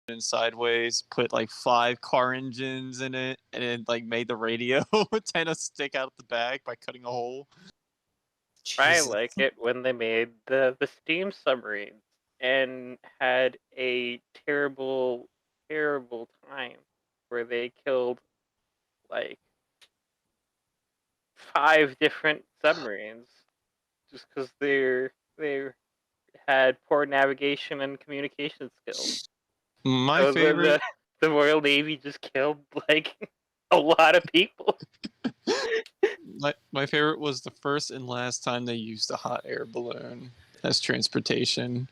in sideways, put like 5 car engines in it, and then like made the radio kind of stick out the back by cutting a hole. I Jesus. like it when they made the steam submarines and had a terrible, terrible time where they killed like 5 different submarines just because they had poor navigation and communication skills. My So favorite. the Royal Navy just killed like a lot of people. My favorite was the first and last time they used a hot air balloon as transportation,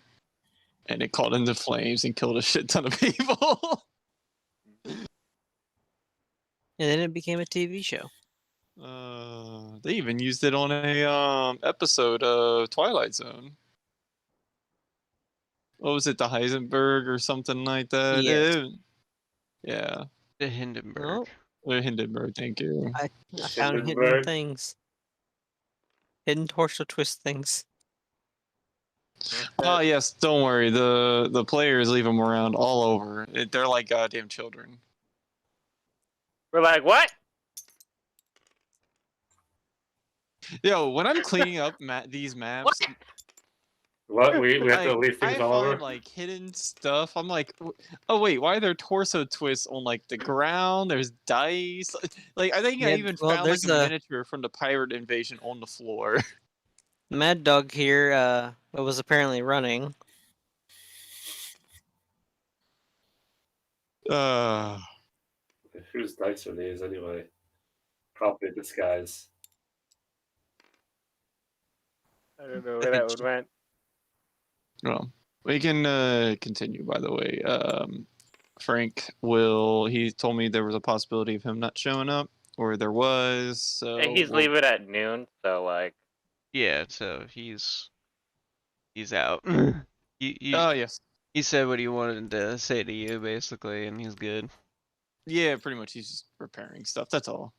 and it caught into flames and killed a shit ton of people. And then it became a TV show. They even used it on a episode of Twilight Zone. What was it, the Heisenberg or something like that? Yes. Yeah. The Hindenburg. Oh, The Hindenburg, thank you. I found hidden Hindenburg. things. Hidden torso twist things. Oh yes, don't worry. The players leave them around all over. They're like goddamn children. We're like, what? Yo, when I'm cleaning up these maps, What? We have to leave I things all find over? like hidden stuff. I'm like, oh wait, why are there torso twists on like the ground? There's dice. Like I think I Yeah, even well, found like there's a a- miniature from the pirate invasion on the floor. Mad Dog here was apparently running. Whose dice are these anyway? Probably disguise. I don't know where that one went. Well, we can continue. By the way, Frank he told me there was a possibility of him not showing up, or there was. So And he's leaving at noon, so like. Yeah, so he's out. Oh yes. He said what he wanted to say to you, basically, and he's good. Yeah, pretty much. He's just repairing stuff. That's all.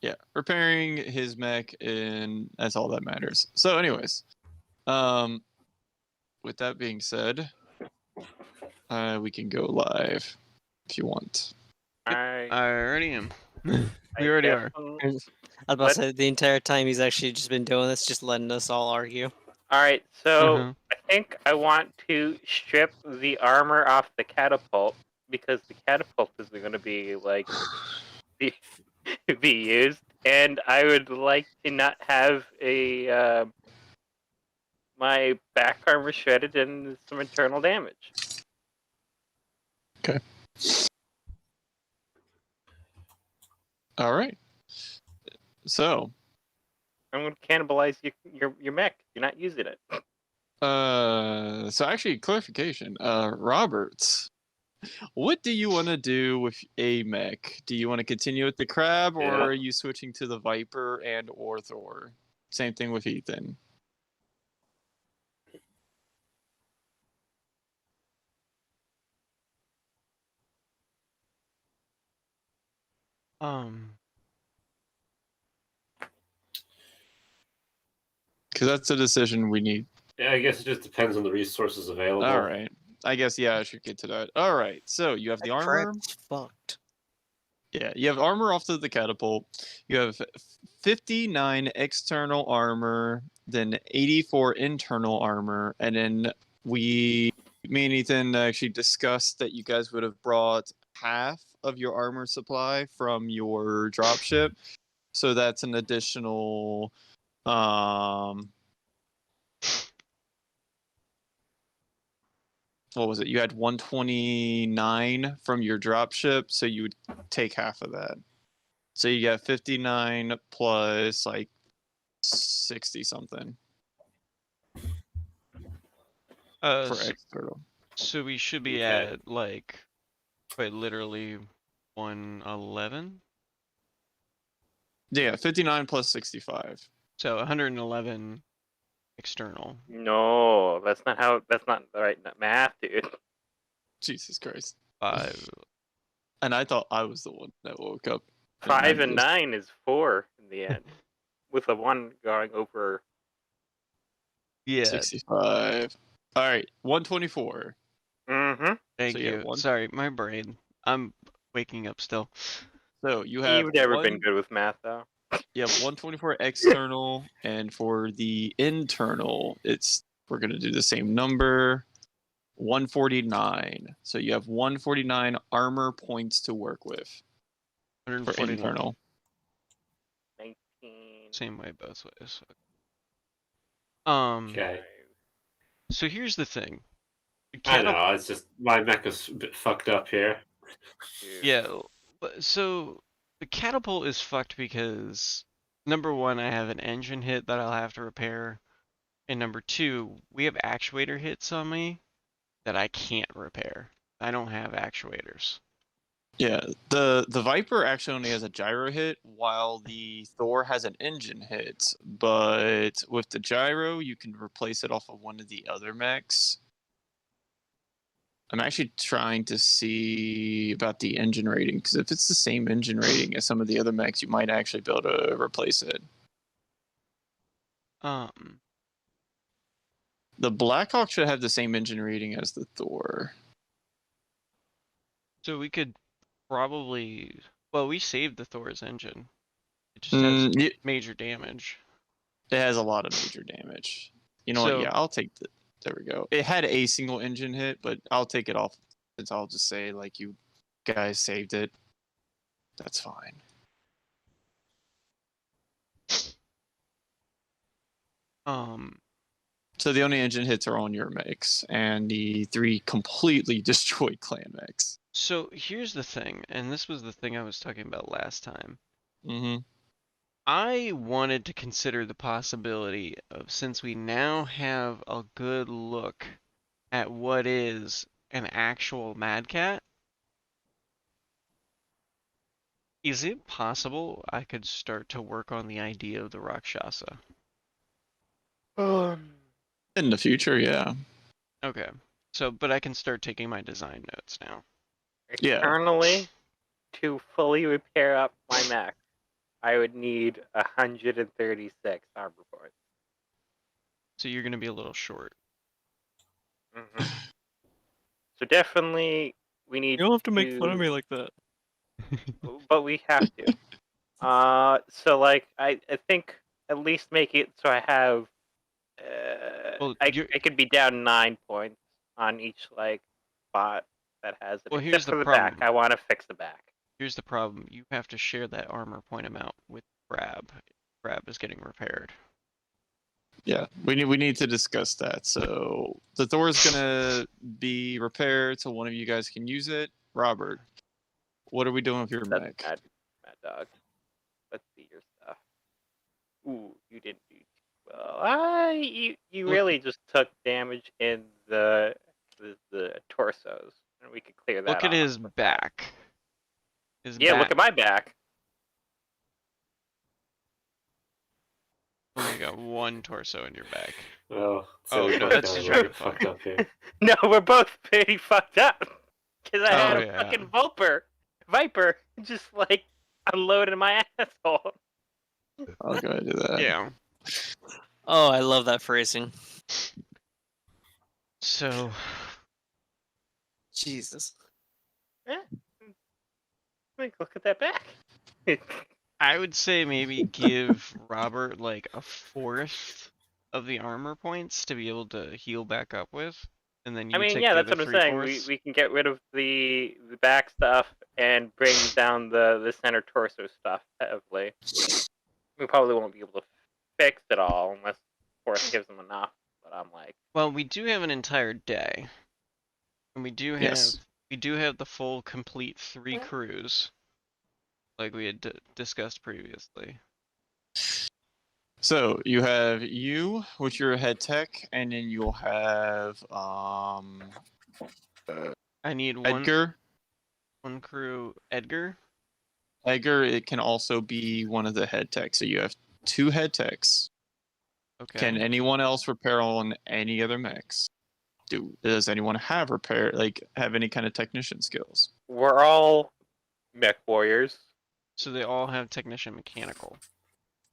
Yeah, repairing his mech, and that's all that matters. So, anyways, with that being said, we can go live if you want. I already am. We already are. I was about to say the entire time he's actually just been doing this, just letting us all argue. Alright, so Uh-huh. I think I want to strip the armor off the catapult because the catapult is going to be like be used, and I would like to not have a my back armor shredded and some internal damage. Okay. All right. So, I'm going to cannibalize your mech. You're not using it. so actually, clarification. Roberts, what do you want to do with a mech? Do you want to continue with the crab, or are you switching to the Viper and or Thor? Same thing with Ethan. Because that's a decision we need. Yeah, I guess it just depends on the resources available. All right. I guess, yeah, I should get to that. All right. So you have the armor. Crab's fucked. Yeah, you have armor off to the catapult. You have 59 external armor, then 84 internal armor, and then me and Ethan actually discussed that you guys would have brought half of your armor supply from your dropship. So that's an additional what was it? You had 129 from your dropship, so you would take half of that. So you got 59 plus like 60 something for external. So we should be at like quite literally 111. Yeah, 59 plus 65. So 111 external. No, that's not the right math, dude. Jesus Christ. 5. And I thought I was the one that woke up. 5 and 9 is 4 in the end, with a 1 going over. Yeah. 65. All right, 124. Mm-hmm. Thank So, yeah, you. one- Sorry, my brain. I'm waking up still. So you have You've never one, been good with math, though. you have 124 external, and for the internal, we're gonna do the same number, 149. So you have 149 armor points to work with for 149. internal. 19. Same way both ways. Okay. So here's the thing. The I know, catap- it's just my mech is a bit fucked up here. Yeah, so the catapult is fucked because number one, I have an engine hit that I'll have to repair, and number two, we have actuator hits on me that I can't repair. I don't have actuators. Yeah, the Viper actually only has a gyro hit, while the Thor has an engine hit. But with the gyro, you can replace it off of one of the other mechs. I'm actually trying to see about the engine rating, because if it's the same engine rating as some of the other mechs, you might actually be able to replace it. The Blackhawk should have the same engine rating as the Thor. So we could probably, well, we saved the Thor's engine. It just has It major damage. has a lot of major damage. You know what? So- Yeah, I'll take the. There we go. It had a single engine hit, but I'll take it off. Since I'll just say like you guys saved it. That's fine. So the only engine hits are on your mechs, and the 3 completely destroyed clan mechs. So here's the thing, and this was the thing I was talking about last time. Mm-hmm. I wanted to consider the possibility of, since we now have a good look at what is an actual Mad Cat, is it possible I could start to work on the idea of the Rakshasa? In the future, yeah. Okay. So, but I can start taking my design notes now. Yeah. Externally, to fully repair up my mech, I would need 136 armor points. So you're gonna be a little short. Mm-hmm. So definitely, we need. You don't have to make fun of me like that. But we have to. So like, I think at least make it so I have. Well, I you're- could be down 9 points on each like spot that has it. Well, Except here's for the the problem. back. I want to fix the back. Here's the problem. You have to share that armor point amount with Crab. Crab is getting repaired. Yeah, we need to discuss that. So the Thor's gonna be repaired, so one of you guys can use it. Robert, what are we doing with your That's mech? mad dog. Let's see your stuff. Ooh, you didn't do too well. You Look- really just took damage in the torsos, and we could clear that. Look at off his with that. back. His Yeah, back. look at my back. Only got one torso in your back. Well, Oh, so no, we're that's both true. really fucked up here. No, we're both pretty fucked up. Cause I had Oh, a yeah. fucking Viper just like unloading my asshole. I'll go ahead and do that. Yeah. Oh, I love that phrasing. So, Jesus. Like, look at that back. I would say maybe give Robert like a fourth of the armor points to be able to heal back up with, and then you I mean, take yeah, the that's other what I'm saying. 3/4. We can get rid of the back stuff and bring down the center torso stuff heavily. We probably won't be able to fix it all unless Force gives them enough. But I'm like, Well, we do have an entire day, and we do have Yes. the full complete 3 crews, like we had discussed previously. So you have you, which you're a head tech, and then you'll have I need Edgar. one crew. Edgar. Edgar, it can also be one of the head techs. So you have 2 head techs. Okay. Can anyone else repair on any other mechs? Does anyone have have any kind of technician skills? we're all mech warriors. So they all have technician mechanical.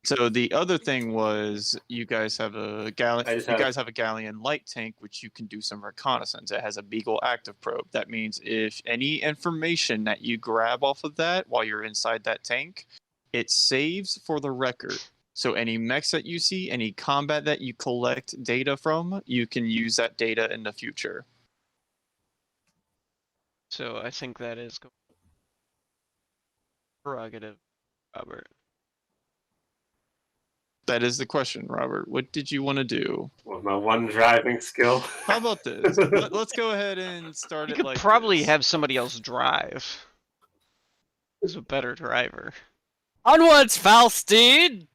So the other thing was you guys have a galleon light tank, which you can do some reconnaissance. It has a Beagle active probe. That means if any information that you grab off of that while you're inside that tank, it saves for the record. So any mechs that you see, any combat that you collect data from, you can use that data in the future. So I think that is prerogative, Robert. That is the question, Robert. What did you want to do? With my one driving skill. How about this? Let's go ahead and start You it could like probably this. have somebody else drive. Who's a better driver? Onwards, Falsteed!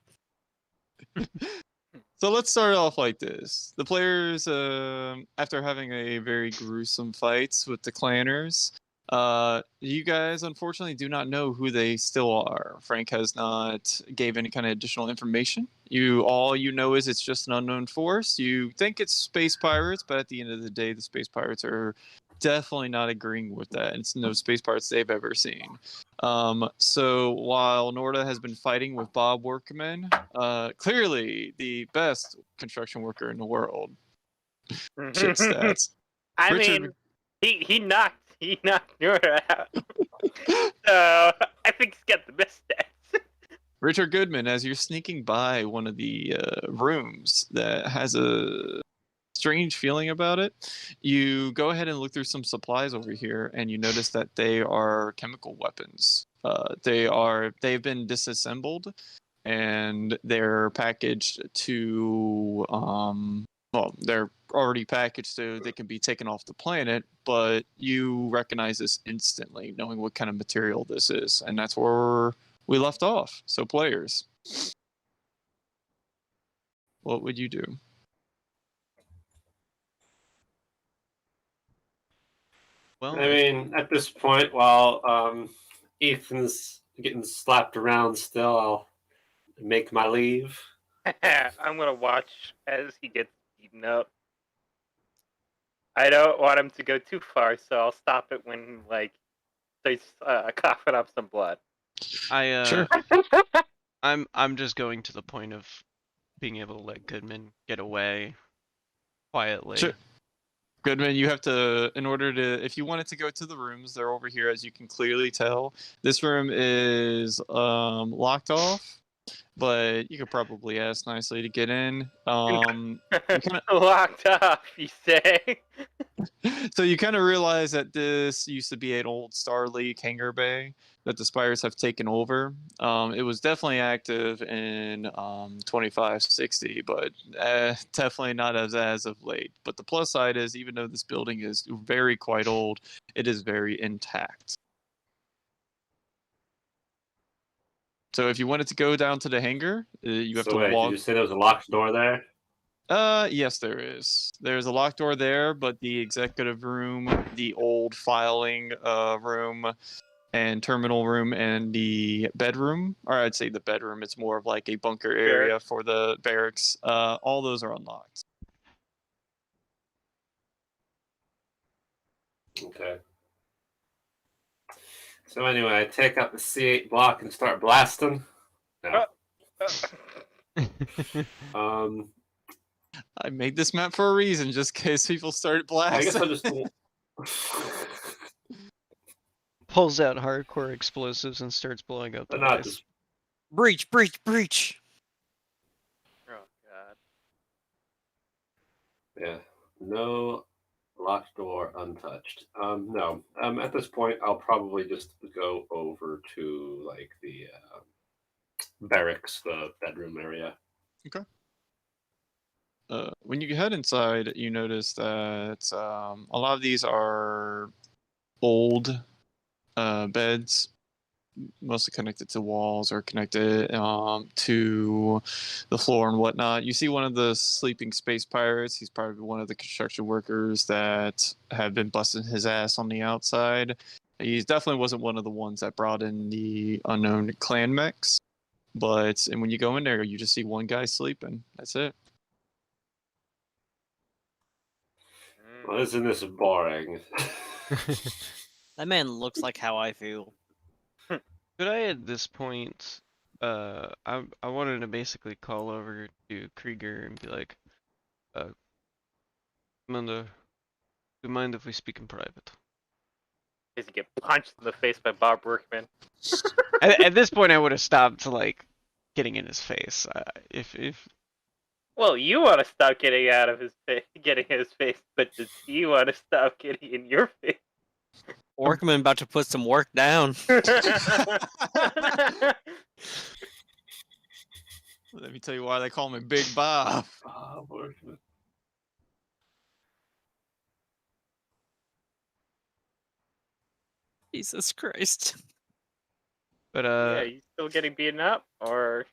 So let's start off like this. The players, after having a very gruesome fights with the clanners, you guys unfortunately do not know who they still are. Frank has not gave any kind of additional information. All you know is it's just an unknown force. You think it's space pirates, but at the end of the day, the space pirates are definitely not agreeing with that. It's no space pirates they've ever seen. So while Norda has been fighting with Bob Workman, clearly the best construction worker in the world. Shit stats. I Richard- mean, he knocked Nora out. So I think he's got the best stats. Richard Goodman, as you're sneaking by one of the rooms that has a strange feeling about it, you go ahead and look through some supplies over here, and you notice that they are chemical weapons. They've been disassembled, and they're packaged to they're already packaged so they can be taken off the planet, but you recognize this instantly, knowing what kind of material this is, and that's where we left off. So players, what would you do? Well, I mean, at this point, while Ethan's getting slapped around still, I'll make my leave. I'm gonna watch as he gets eaten up. I don't want him to go too far, so I'll stop it when starts coughing up some blood. Sure. I'm just going to the point of being able to let Goodman get away quietly. Sure. Goodman, you have to, in order to, if you wanted to go to the rooms, they're over here, as you can clearly tell. This room is locked off, but you could probably ask nicely to get in. Locked off, you say? So you kind of realize that this used to be an old Star League hangar bay that the Spires have taken over. It was definitely active in 2560, but definitely not as of late. But the plus side is, even though this building is quite old, it is very intact. So if you wanted to go down to the hangar, you have to walk. Did you say there was a locked door there? Yes, there is. There's a locked door there, but the executive room, the old filing room, and terminal room, and the bedroom, or I'd say the bedroom, it's more of like a bunker area for the barracks. All those are unlocked. Okay. So anyway, I take out the C8 block and start blasting. No. I made this map for a reason, just in case people start I guess blasting. I'll just. Pulls out hardcore explosives and starts blowing up the But not place. just. Breach, breach, breach! Oh god. Yeah. No locked door untouched. No. At this point, I'll probably just go over to like the barracks, the bedroom area. Okay. When you head inside, you notice that a lot of these are old beds, mostly connected to walls or connected to the floor and whatnot. You see one of the sleeping space pirates. He's probably one of the construction workers that have been busting his ass on the outside. He definitely wasn't one of the ones that brought in the unknown clan mechs. And when you go in there, you just see one guy sleeping. That's it. Well, isn't this boring? That man looks like how I feel. Could I, at this point, I wanted to basically call over to Krieger and be like, Commander, do you mind if we speak in private? Does he get punched in the face by Bob Workman? At this point, I would have stopped like getting in his face. If Well, you want to stop getting out of his face, getting in his face, but does he want to stop getting in your face? Workman about to put some work down. Let me tell you why they call me Big Bob. Ah, Workman. Jesus Christ. but Yeah, you still getting beaten up, or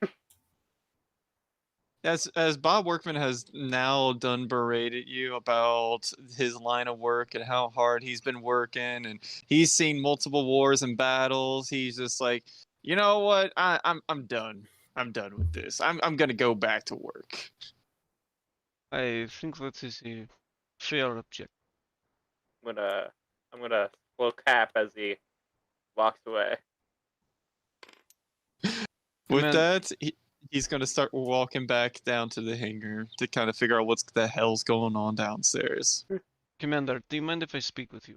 As Bob Workman has now done berated you about his line of work and how hard he's been working, and he's seen multiple wars and battles, he's just like, you know what? I'm done. I'm done with this. I'm gonna go back to work. I think that is a fair object. I'm gonna slow cap as he walks away. With Command- that, he's gonna start walking back down to the hangar to kind of figure out what's the hell's going on downstairs. Commander, do you mind if I speak with you?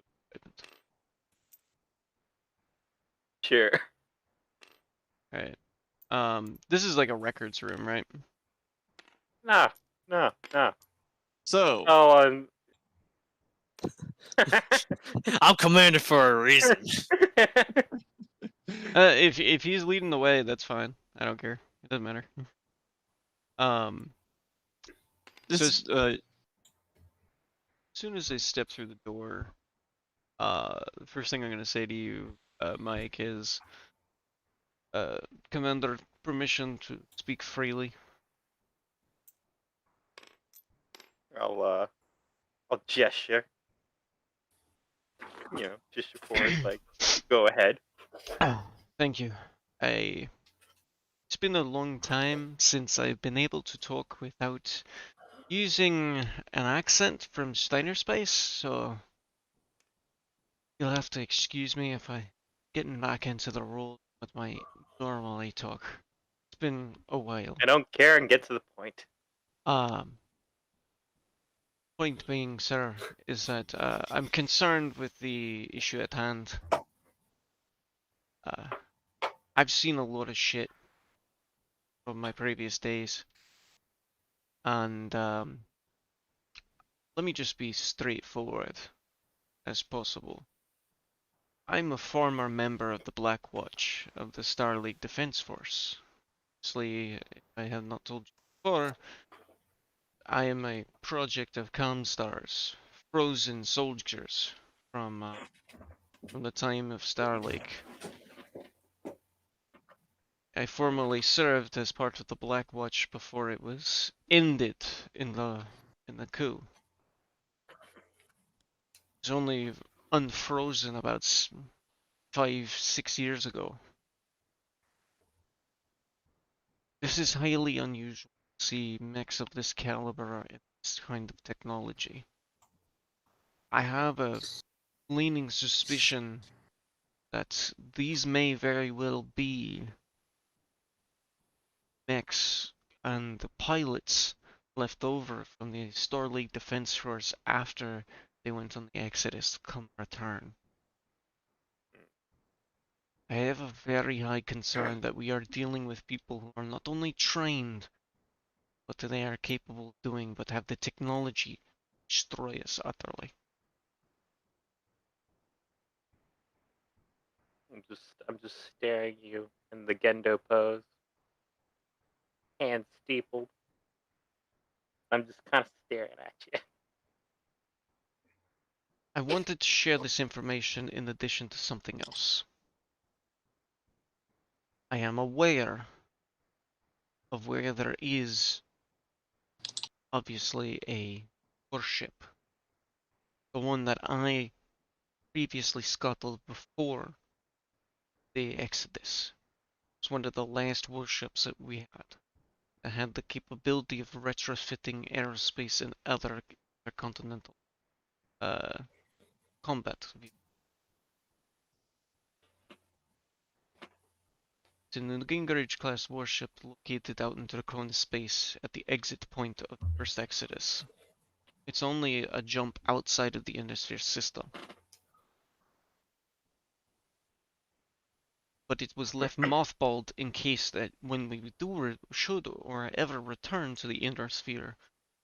Sure. Alright. This is like a records room, right? No. So, Oh, I'm commander for a reason. If he's leading the way, that's fine. I don't care. It doesn't matter. this is as soon as they step through the door, the first thing I'm gonna say to you, Mike, is, Commander, permission to speak freely. I'll gesture. You know, gesture forward, like, go ahead. Thank you. It's been a long time since I've been able to talk without using an accent from Steiner Space, so you'll have to excuse me if I getting back into the role with my normally talk. It's been a while. I don't care and get to the point. Point being, sir, is that I'm concerned with the issue at hand. I've seen a lot of shit from my previous days, and let me just be straightforward as possible. I'm a former member of the Black Watch of the Star League Defense Force. Obviously, I have not told you before, I am a project of Comstars, frozen soldiers from the time of Star League. I formerly served as part of the Black Watch before it was ended in the coup. It was only unfrozen about 5-6 years ago. This is highly unusual to see mechs of this caliber and this kind of technology. I have a leaning suspicion that these may very well be mechs and the pilots left over from the Star League Defense Force after they went on the Exodus come return. I have a very high concern that we are dealing with people who are not only trained, but they are capable of doing, but have the technology to destroy us utterly. I'm just staring at you in the Gendo pose. Hands steepled. I'm just kind of staring at you. I wanted to share this information in addition to something else. I am aware of where there is obviously a warship. The one that I previously scuttled before the Exodus. It was one of the last warships that we had. That had the capability of retrofitting aerospace and other intercontinental combat. It's an Gingrich-class warship located out in Draconis space at the exit point of the first Exodus. It's only a jump outside of the Innisphere system. But it was left mothballed in case that when we should or ever return to the Inner Sphere,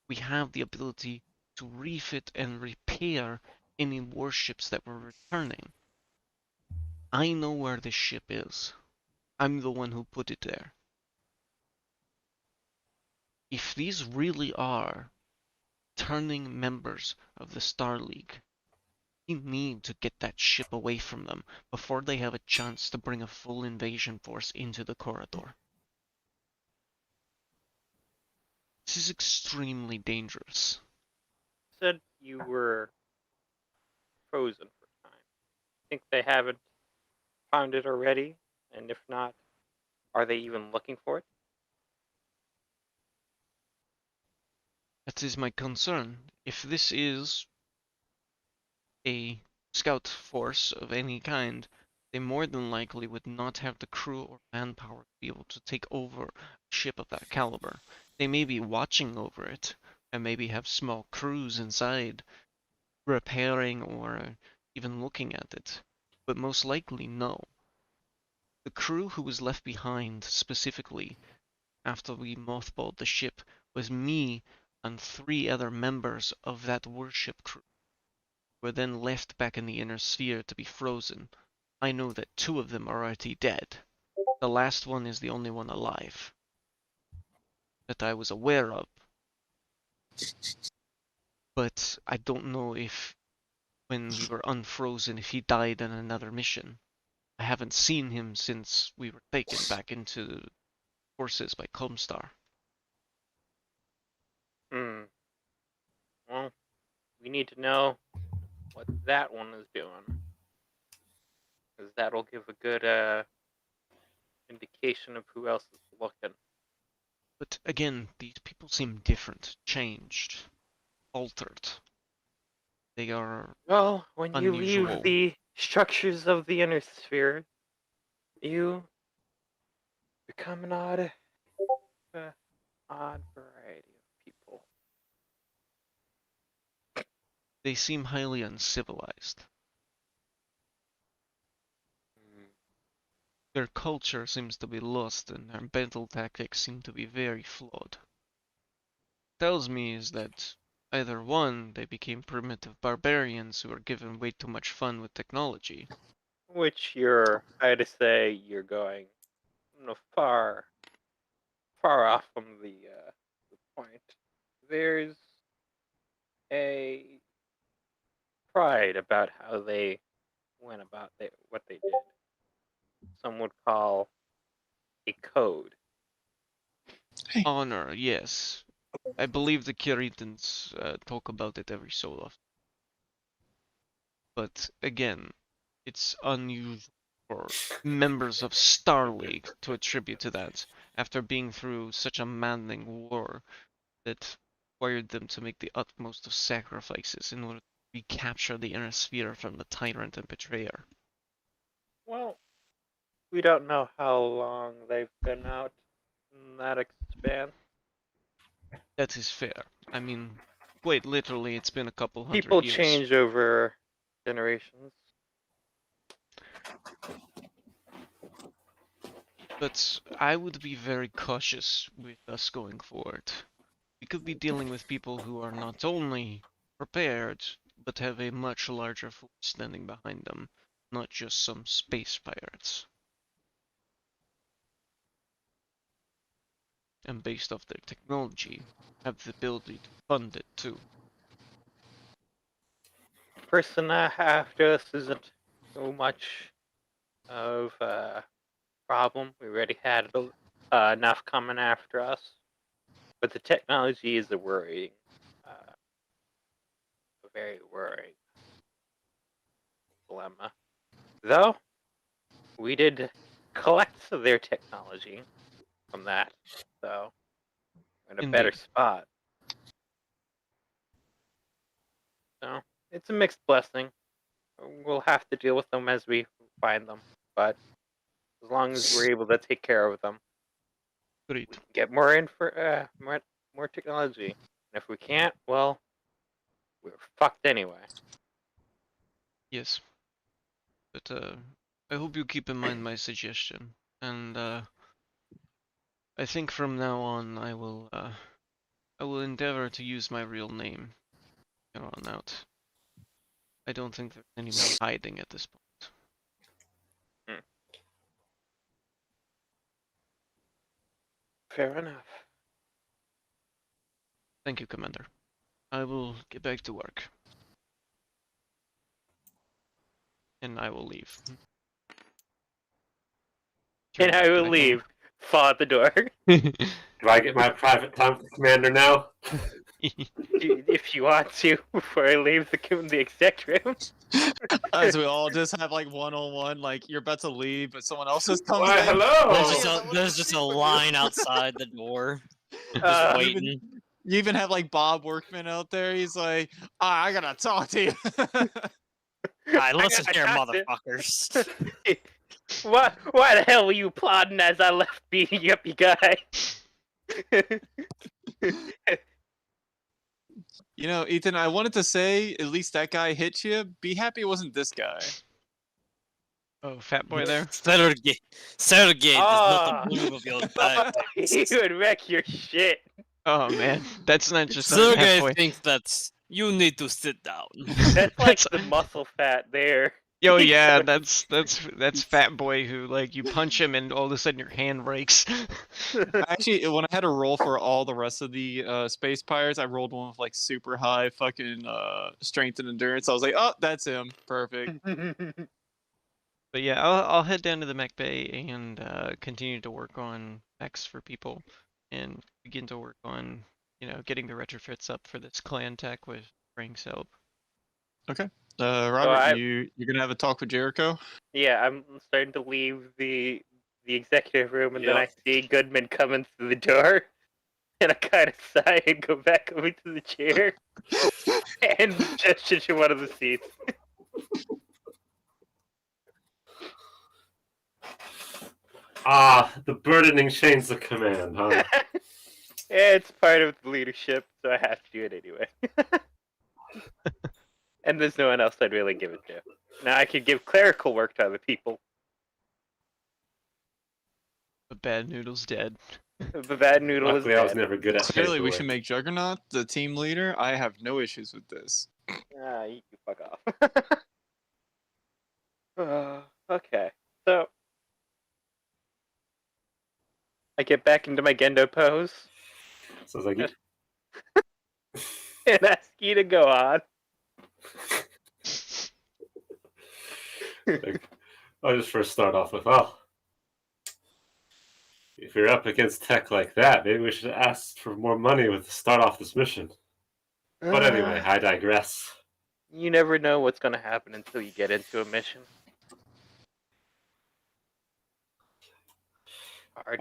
we have the ability to refit and repair any warships that were returning. I know where this ship is. I'm the one who put it there. If these really are turning members of the Star League, we need to get that ship away from them before they have a chance to bring a full invasion force into the corridor. This is extremely dangerous. Said you were frozen for time. Think they haven't found it already? And if not, are they even looking for it? That is my concern. If this is a scout force of any kind, they more than likely would not have the crew or manpower to be able to take over a ship of that caliber. They may be watching over it, and maybe have small crews inside, repairing or even looking at it, but most likely no. The crew who was left behind specifically after we mothballed the ship was me and 3 other members of that warship crew. Were then left back in the Inner Sphere to be frozen. I know that 2 of them are already dead. The last one is the only one alive that I was aware of. But I don't know if when we were unfrozen, if he died in another mission. I haven't seen him since we were taken back into forces by Comstar. Well, we need to know what that one is doing. Because that'll give a good indication of who else is looking. But again, these people seem different, changed, altered. They are Well, when you unusual. leave the structures of the Inner Sphere, you become an odd variety of people. They seem highly uncivilized. Their culture seems to be lost and their battle tactics seem to be very flawed. Tells me is that either 1, they became primitive barbarians who were given way too much fun with technology. Which I'd say you're going far off from the point. There's a pride about how they went about what they did. Some would call a code. Honor, yes. I believe the Kiritans talk about it every so often. But again, it's unusual for members of Star League to attribute to that after being through such a maddening war that required them to make the utmost of sacrifices in order to recapture the Inner Sphere from the tyrant and betrayer. Well, we don't know how long they've been out in that expanse. That is fair. I mean, quite literally, it's been a couple hundred People years. change over generations. But I would be very cautious with us going forward. We could be dealing with people who are not only prepared, but have a much larger force standing behind them, not just some space pirates. And based off their technology, have the ability to fund it too. Person after us isn't so much of a problem. We already had enough coming after us. But the technology is a very worrying dilemma. Though, we did collect their technology from that, so we're in a better Indeed. spot. So, it's a mixed blessing. We'll have to deal with them as we find them, but as long as we're able to take care of them. Great. Get more technology. And if we can't, well, we're fucked anyway. Yes. But I hope you keep in mind my suggestion. And I think from now on I will endeavor to use my real name here on out. I don't think there's any more hiding at this point. Fair enough. Thank you, Commander. I will get back to work. And I will leave. And I will leave. Fall out the door. Do I get my private time with the commander now? If you want to, before I leave the exec room. As we all just have like one-on-one, like you're about to leave, but someone else just comes Why, in. hello! There's just a line outside the door. Just Uh, waiting. You even have like Bob Workman out there. He's like, I gotta talk to you. Alright, listen I here, got it. motherfuckers. Why the hell were you applauding as I left beating up you guy? You know, Ethan, I wanted to say at least that guy hit you. Be happy it wasn't this guy. Oh, fat boy there? Sergey does Ah. not approve of your bad He would wreck your shit. Oh man, that's not just a fat Sergey boy. thinks that you need to sit down. That's like the muscle fat there. Yo, yeah, that's fat boy who like you punch him and all of a sudden your hand breaks. Actually, when I had to roll for all the rest of the space pirates, I rolled one with like super high fucking strength and endurance. I was like, oh, that's him. Perfect. But yeah, I'll head down to the mech bay and continue to work on mechs for people, and begin to work on getting the retrofits up for this clan tech with Frank's help. Robert, you're gonna have a talk with Jericho? Yeah, I'm starting to leave the executive room, and then I see Goodman coming through the door, and I kind of sigh and go back over to the chair and gesture to one of the seats. Ah, the burdening chains of command, huh? It's part of the leadership, so I have to do it anyway. And there's no one else I'd really give it to. Now I could give clerical work to other people. But Bad Noodle's dead. The bad noodle is Luckily, I was dead. never good at Clearly, we paperwork. should make Juggernaut the team leader. I have no issues with this. Ah, you can fuck off. Okay, so I get back into my Gendo pose Sounds like you. and ask you to go on. I'll just first start off with, if you're up against tech like that, maybe we should ask for more money to start off this mission. But anyway, I digress. You never know what's going to happen until you get into a mission.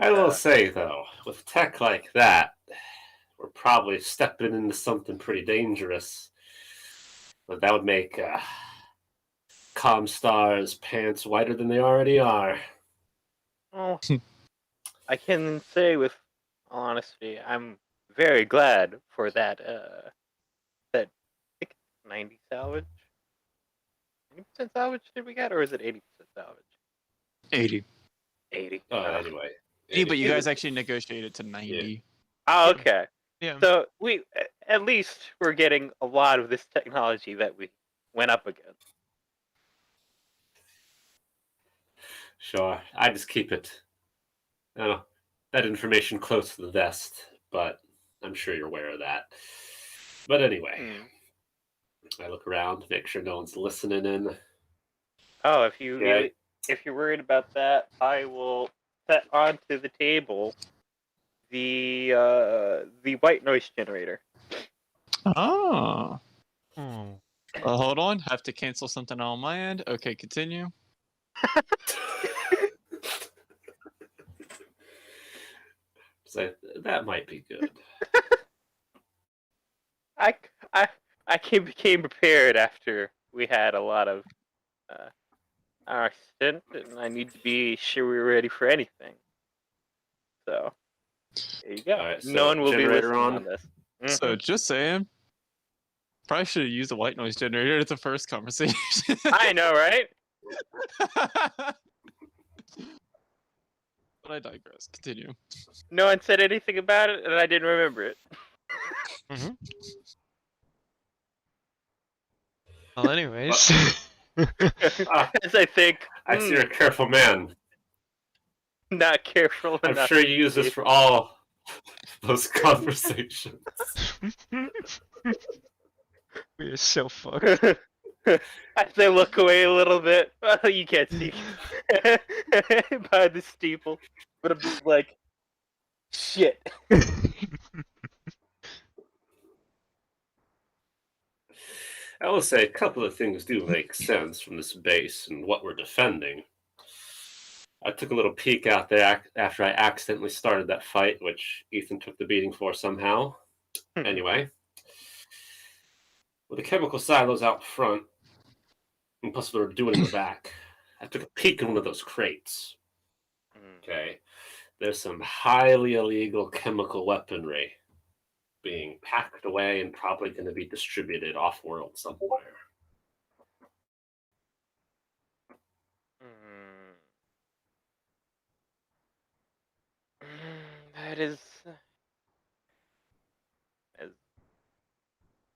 I will say, though, with tech like that, we're probably stepping into something pretty dangerous. But that would make Comstar's pants whiter than they already are. Oh, I can say with all honesty, I'm very glad for that. That I think 90 salvage. 90% salvage did we get, or is it 80% salvage? 80. 80. Anyway. 80, but you guys actually negotiated to 90. Oh, okay. Yeah. So we at least we're getting a lot of this technology that we went up against. Sure, I just keep it, that information close to the vest, but I'm sure you're aware of that. But anyway, I look around, make sure no one's listening in. Oh, if you're worried about that, I will set onto the table the white noise generator. Oh. Oh. Hold on. Have to cancel something on my end. Okay, continue. So that might be good. I became prepared after we had a lot of our stint, and I need to be sure we're ready for anything. So, there you go. Alright, No so one will be generator listening on? on this. So Mhm. just saying, probably should have used a white noise generator at the first conversation. I know, right? But I digress. Continue. No one said anything about it, and I didn't remember it. Mm-hmm. Well, anyways. Ah, As I think, I see you're a careful man. not careful I'm enough. sure you use this for all those conversations. We are so fucked. As I look away a little bit, well, you can't see by the steeple, but I'm just like, shit. I will say a couple of things do make sense from this base and what we're defending. I took a little peek out there after I accidentally started that fight, which Ethan took the beating for somehow. Anyway, with the chemical silos out front, and plus what we're doing in the back, I took a peek in one of those crates. Okay, there's some highly illegal chemical weaponry being packed away and probably going to be distributed off-world somewhere. That is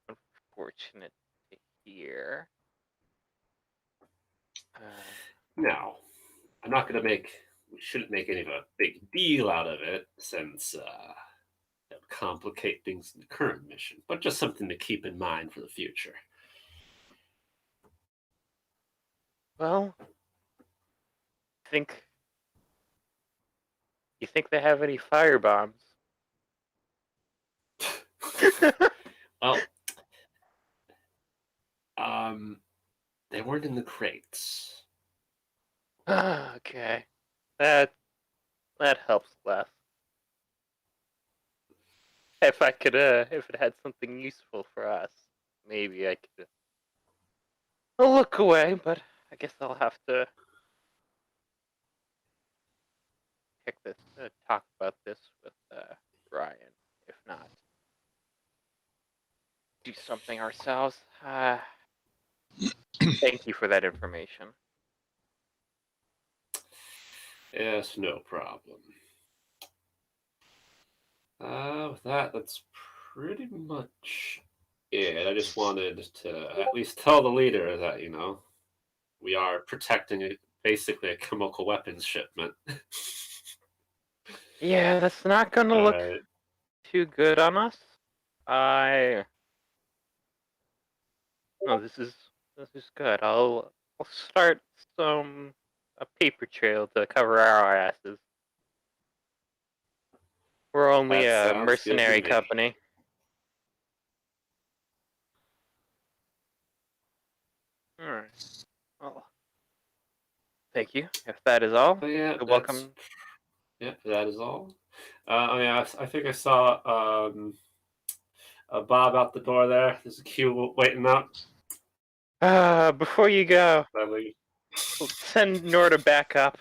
unfortunate to hear. Now, I'm not going to we shouldn't make any of a big deal out of it since it would complicate things in the current mission, but just something to keep in mind for the future. Well, you think they have any fire bombs? Well, they weren't in the crates. Okay, that helps less. If it had something useful for us, maybe I could look away. But I guess I'll have to talk about this with Ryan. If not, do something ourselves. Thank you for that information. Yes, no problem. With that, that's pretty much it. I just wanted to at least tell the leader that, we are protecting basically a chemical weapons shipment. Yeah, that's not gonna All look right. too good on us. No, this is good. I'll start a paper trail to cover our asses. We're only That a sounds good to mercenary me. company. Alright. Well, thank you. If that is all, Yeah, you're welcome. Yeah, that is all. I think I saw Bob out the door there. There's a queue waiting up. Before you go, I leave. send Norda back up.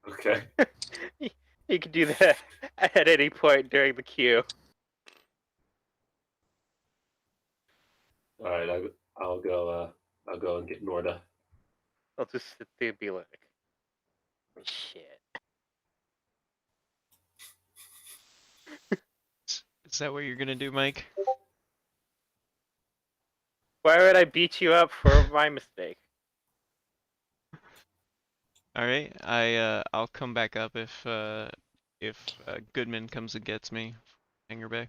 Okay. You can do that at any point during the queue. All right, I'll go. I'll go and get Norda. I'll just sit there and be like, shit. Is that what you're gonna do, Mike? Why would I beat you up for my mistake? All right, I'll come back up if Goodman comes and gets me, Hangar Bay.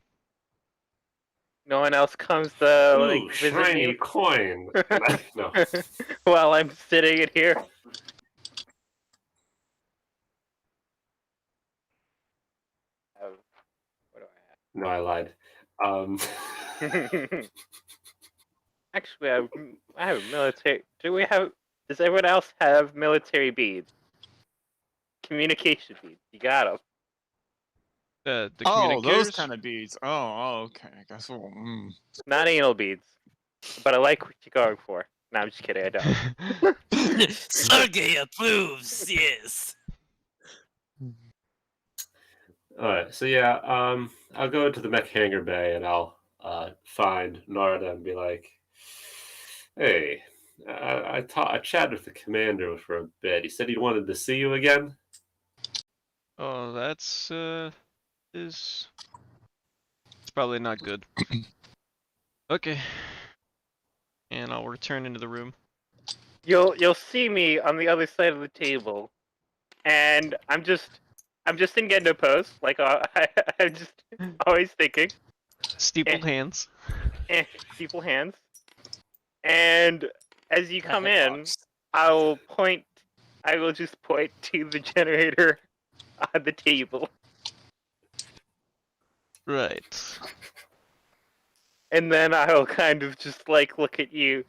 No one else comes to Ooh, visit shiny me coin. No. while I'm sitting in here. What do No, I lied. I have? Actually, I have military. Does everyone else have military beads? Communication beads. You got them. The Oh, those communicators? kind of beads. Oh, okay. I guess. Not anal beads. But I like what you're going for. No, I'm just kidding. I don't. Sergey approves. Yes. All right, so yeah, I'll go into the mech hangar bay and I'll find Narda and be like, "Hey, I chatted with the commander for a bit. He said he wanted to see you again." Oh, that's is it's probably not good. Okay. And I'll return into the room. You'll see me on the other side of the table, and I'm just in Gendo pose, like I'm just always thinking, Steepled hands. people hands, and as you come in, I will just point to the generator on the table, Right. and then I'll kind of just like look at you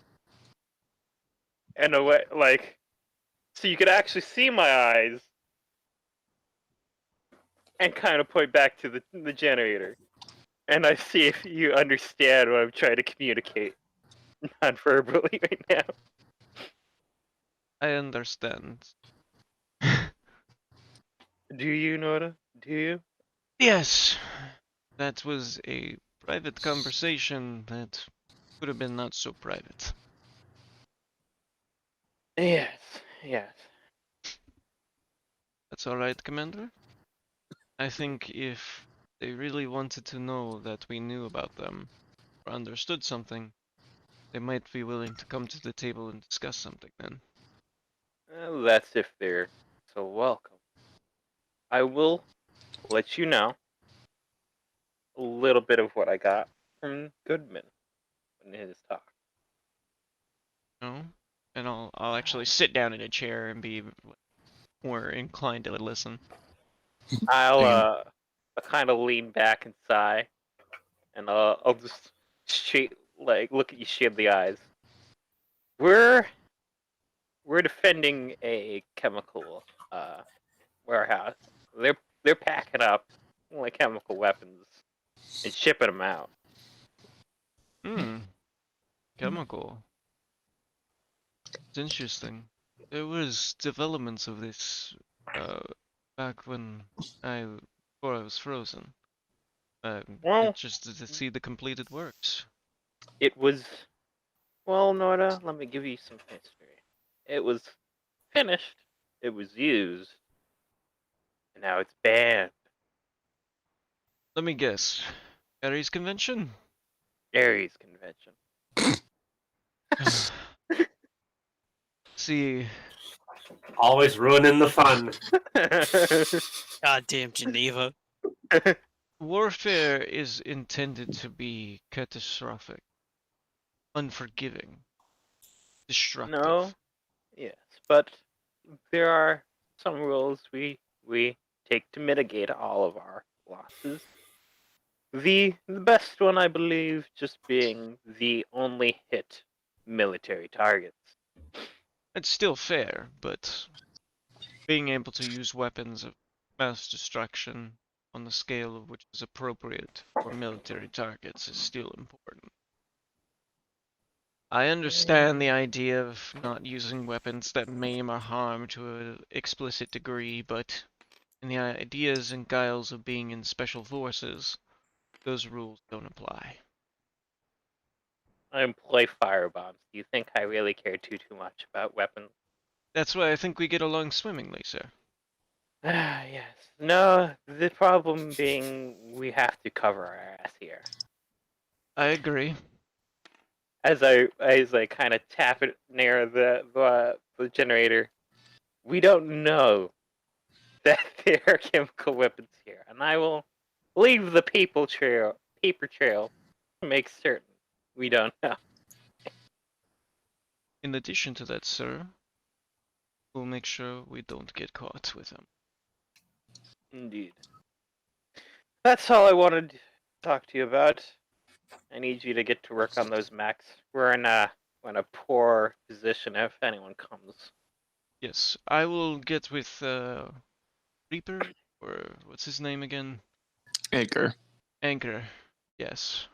in a way, like, so you could actually see my eyes, and kind of point back to the generator. And I see if you understand what I'm trying to communicate non-verbally right now. I understand. Do you, Nora? Do you? Yes. That was a private conversation that could have been not so private. Yes, yes. That's alright, Commander. I think if they really wanted to know that we knew about them or understood something, they might be willing to come to the table and discuss something then. Well, that's if they're so welcome. I will let you know a little bit of what I got from Goodman in his talk. No? And I'll actually sit down in a chair and be more inclined to listen. I'll kind of lean back and sigh, and I'll just look at you straight in the eyes. We're defending a chemical warehouse. They're packing up like chemical weapons and shipping them out. Chemical. It's interesting. There was developments of this back when before I was frozen. Well, Interested to see the completed works. it was. Well, Norda, let me give you some history. It was finished. It was used. And now it's banned. Let me guess. Ares Convention? Ares Convention. See, Always ruining the fun. Goddamn Geneva. warfare is intended to be catastrophic, unforgiving, destructive. No. Yes, but there are some rules we take to mitigate all of our losses. The best one, I believe, just being the only hit military targets. It's still fair, but being able to use weapons of mass destruction on the scale of which is appropriate for military targets is still important. I understand the idea of not using weapons that maim or harm to an explicit degree, but in the ideas and guiles of being in special forces, those rules don't apply. I employ firebombs. Do you think I really care too much about weapons? That's why I think we get along swimmingly, sir. Ah, yes. No, the problem being we have to cover our ass here. I agree. As I kind of tap it near the generator, we don't know that there are chemical weapons here, and I will leave the paper trail to make certain we don't know. In addition to that, sir, we'll make sure we don't get caught with them. Indeed. That's all I wanted to talk to you about. I need you to get to work on those mechs. We're in a poor position if anyone comes. Yes, I will get with Reaper, or what's his name again? Anchor. Anchor. Yes.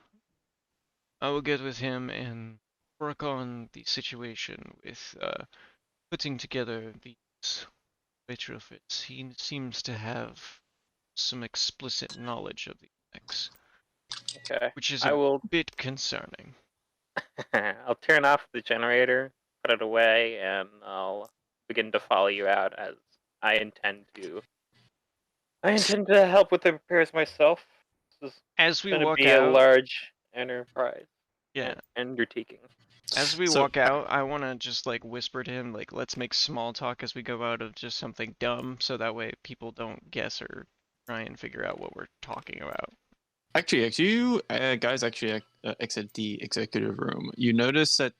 I will get with him and work on the situation with putting together these retrofits. He seems to have some explicit knowledge of the mechs, Okay. which is I a will. bit concerning. I'll turn off the generator, put it away, and I'll begin to follow you out as I intend to. I intend to help with the repairs myself. This is As we going to walk be a out, large enterprise. yeah, Undertaking. as we So- walk out, I want to just like whisper to him, like, let's make small talk as we go out of just something dumb, so that way people don't guess or try and figure out what we're talking about. Actually, as you guys actually exit the executive room, you notice that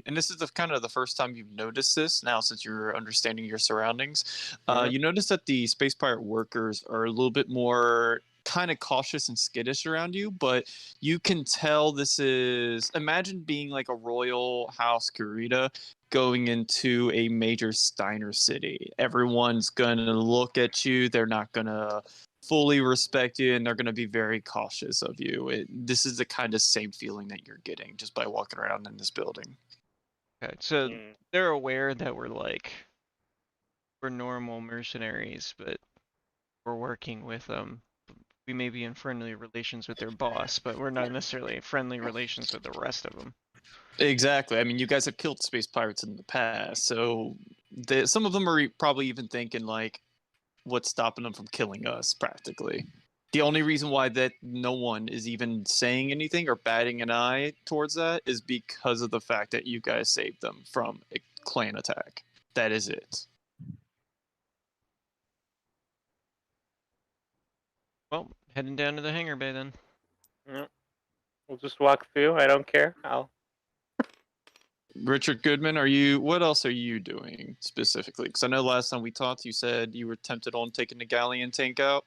and this is kind of the first time you've noticed this now since you're understanding your surroundings. Mhm. You notice that the space pirate workers are a little bit more kind of cautious and skittish around you, but you can tell this is, imagine being like a royal house Kurita going into a major Steiner city. Everyone's gonna look at you. They're not gonna fully respect you, and they're going to be very cautious of you. This is the kind of same feeling that you're getting just by walking around in this building. Okay, so Mm. they're aware that we're normal mercenaries, but we're working with them. We may be in friendly relations with their boss, but we're not necessarily in friendly relations with the rest of them. Exactly. I mean, you guys have killed space pirates in the past, so some of them are probably even thinking like, what's stopping them from killing us, practically. The only reason why that no one is even saying anything or batting an eye towards that is because of the fact that you guys saved them from a clan attack. That is it. Well, heading down to the hangar bay then. Yep. We'll just walk through. I don't care. Richard Goodman, what else are you doing specifically? Because I know last time we talked, you said you were tempted on taking the galleon tank out.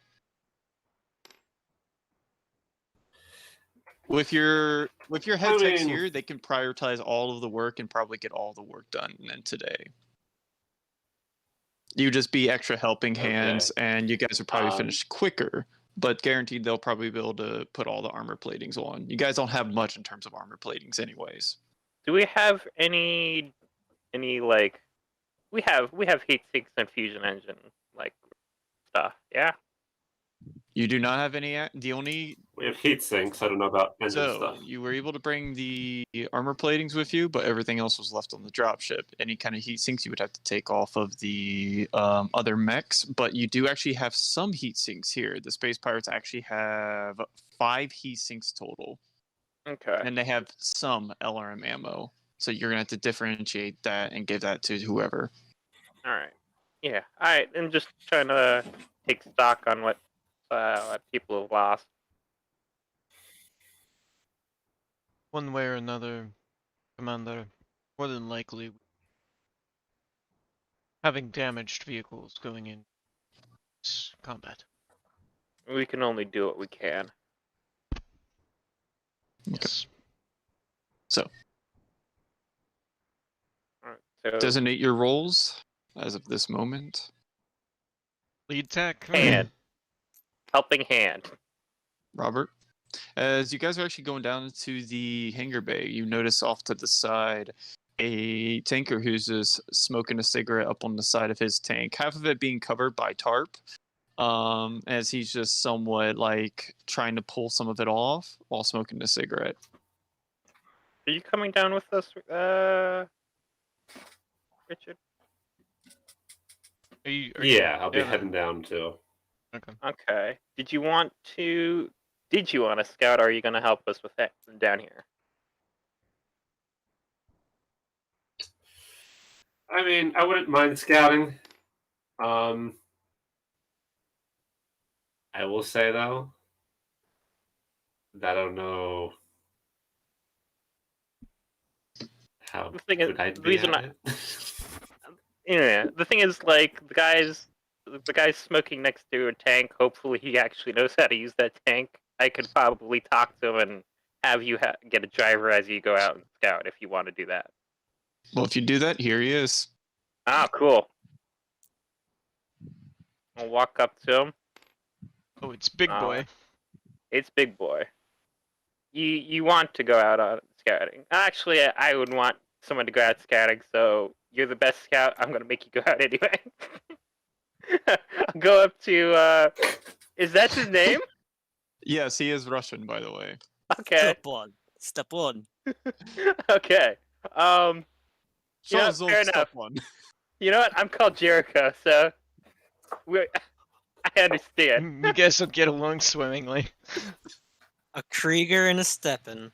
With your head techs here, they can prioritize all of the work and probably get all the work done in today. You just be extra helping hands, and you guys would probably finish quicker. But guaranteed, they'll probably be able to put all the armor platings on. You guys don't have much in terms of armor platings, anyways. Do we have any like? We have heat sinks and fusion engine like stuff. Yeah. You do not have any. The only We have heat sinks. I don't know about engine So stuff. you were able to bring the armor platings with you, but everything else was left on the dropship. Any kind of heat sinks you would have to take off of the other mechs, but you do actually have some heat sinks here. The space pirates actually have 5 heat sinks total, Okay. and they have some LRM ammo. So you're gonna have to differentiate that and give that to whoever. All right. Yeah. All right. I'm just trying to take stock on what people have lost. One way or another, Commander, more than likely having damaged vehicles going in combat. We can only do what we can. Yes. So All right. So designate your roles as of this moment. Lead tech. hand, helping hand. Robert. As you guys are actually going down into the hangar bay, you notice off to the side a tanker who's just smoking a cigarette up on the side of his tank, half of it being covered by tarp, as he's just somewhat like trying to pull some of it off while smoking the cigarette. Are you coming down with us, Richard? Yeah, I'll be heading down too. Okay. Okay. Did you want to scout, or are you going to help us with that down here? I mean, I wouldn't mind scouting. I will say though that I don't know how The thing is, good I'd the be reason at it. Yeah, the thing is, like, the guy's smoking next to a tank. Hopefully, he actually knows how to use that tank. I could probably talk to him and have you get a driver as you go out and scout if you want to do that. Well, if you do that, here he is. Ah, cool. I'll walk up to him. Oh, it's Big Boy. It's Big Boy. You want to go out on scouting. Actually, I would want someone to go out scouting, so you're the best scout. I'm gonna make you go out anyway. I'll go up to. Is that his name? Yes, he is Russian, by the way. Okay. Step one. Step one. Okay. Yeah, So, fair step enough. one. You know what? I'm called Jericho, so I understand. You guys will get along swimmingly. A Krieger and a Steppen.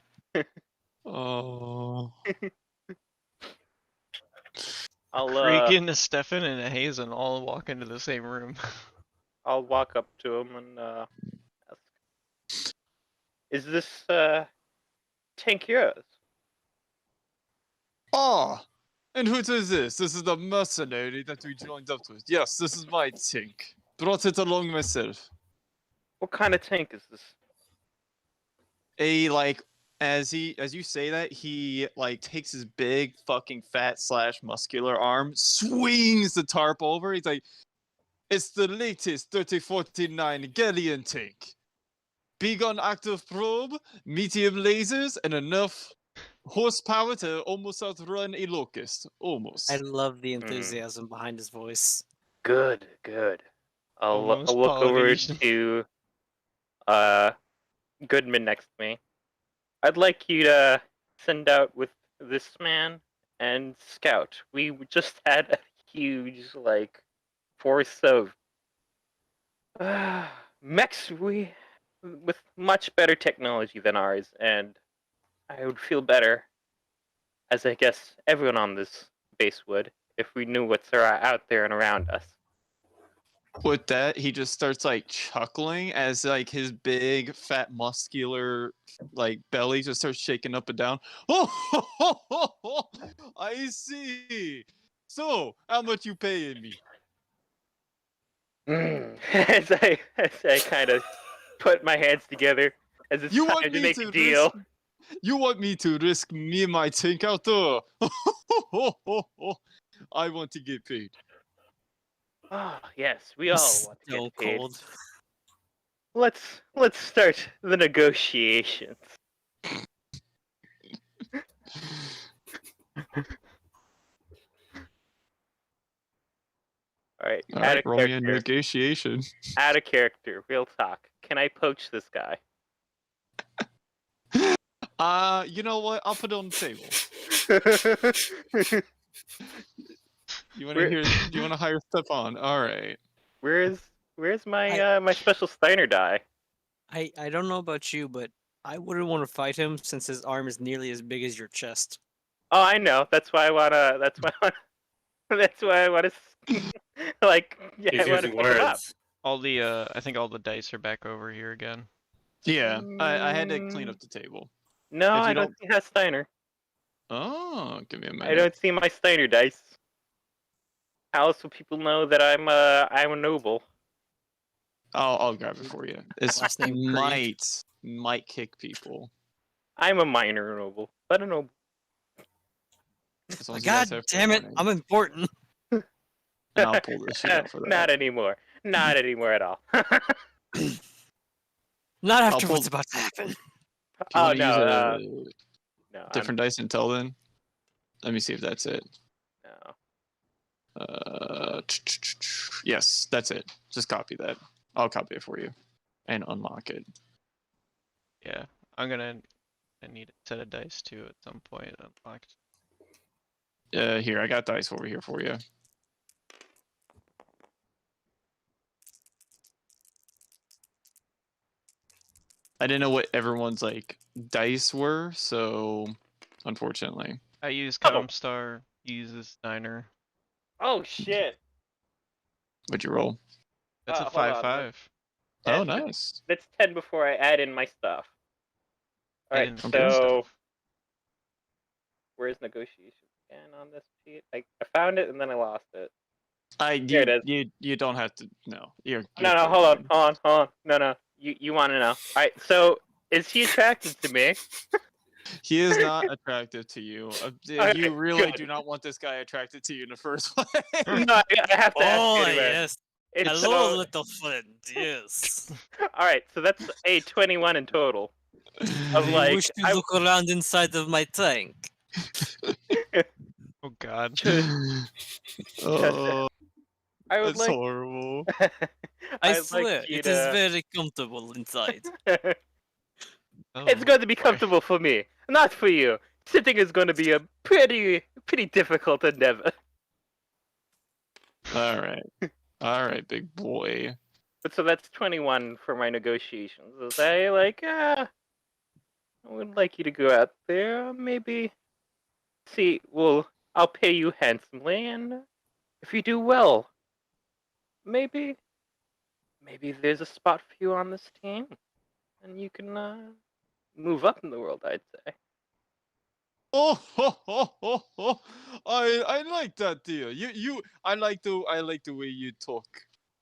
Oh. I'll Regan, a Stefan, and a Hazen all walk into the same room. I'll walk up to him and ask, is this tank yours? Ah, and who is this? This is the mercenary that we joined up with. Yes, this is my tank. Brought it along myself. What kind of tank is this? As you say that, he takes his big fucking fat / muscular arm, swings the tarp over. He's like, it's the latest 3049 Galleon tank. Big on active probe, medium lasers, and enough horsepower to almost outrun a locust. Almost. I love the enthusiasm behind his voice. Good, good. I'll Almost look over Polynesian. to Goodman next to me. I'd like you to send out with this man and scout. We just had a huge force of mechs with much better technology than ours, and I would feel better, as I guess everyone on this base would, if we knew what's out there and around us. With that, he just starts chuckling as his big fat muscular belly just starts shaking up and down. Oh, I see. So, how much you paying me? As I kind of put my hands together as it's You want time to me make to a deal. You want me to risk me and my tank out there? I want to get paid. Oh yes, we all want to Stone get paid. cold. Let's start the negotiations. All right, All add right, a roll me a character. negotiation. Add a character. Real talk. Can I poach this guy? You know what? I'll put it on the table. You want to hear? You want to hire Stefan? All right. Where's my my special Steiner die? I don't know about you, but I wouldn't want to fight him since his arm is nearly as big as your chest. Oh, I know. That's why I wanna. That's why. That's why I wanna. Yeah, He's I wanna using pick him up. words. All the I think all the dice are back over here again. Yeah, I had to clean up the table. No, If you I don't see that Steiner. Oh, give me a minute. I don't see my Steiner dice. How else will people know that I'm a noble? I'll grab it for you. It's Last name Creed. might kick people. I'm a minor noble, but a noble. As long as you guys God have damn it! forewarning. I'm important. And I'll pull this shit up for that. Not anymore. Not anymore at all. Not I'll after pull- what's about to happen. If you Oh wanna no, use no, a different dice until then. Let me see if that's it. no. Yes, that's it. Just copy that. I'll copy it for you and unlock it. Yeah, I need a set of dice too at some point unlocked. Here, I got dice over here for you. I didn't know what everyone's dice were, so unfortunately. I use Oh. Comstar, he uses Steiner. Oh shit! What'd you roll? That's a hold on, 5/5. Oh, That's- nice. That's 10 before I add in my stuff. I Alright, didn't Okay. so where's negotiation again on this sheet? I found it and then I lost it. Here it is. You don't have to. No, you're No, good. hold on. No. You want to know? Alright, so is he attracted to me? He is not attractive to you. Okay, You really good. do not want this guy attracted to you in the first place. No, I have to ask Oh anyway. yes. It's Hello, so- little friend. Yes. Alright, so that's a 21 in total. I'm Do like, you wish to I- look around inside of my tank? Oh God. Oh, I would that's like. horrible. I I'd swear, like you it is to. very comfortable inside. It's Oh, going to be boy. comfortable for me, not for you. Sitting is going to be a pretty difficult endeavor. All right, big boy. But so that's 21 for my negotiations. Is I like, I would like you to go out there, maybe. See, well, I'll pay you handsomely, and if you do well, maybe there's a spot for you on this team, and you can move up in the world. I'd say. Oh, ho, ho, ho, ho. I like that deal. I like the way you talk.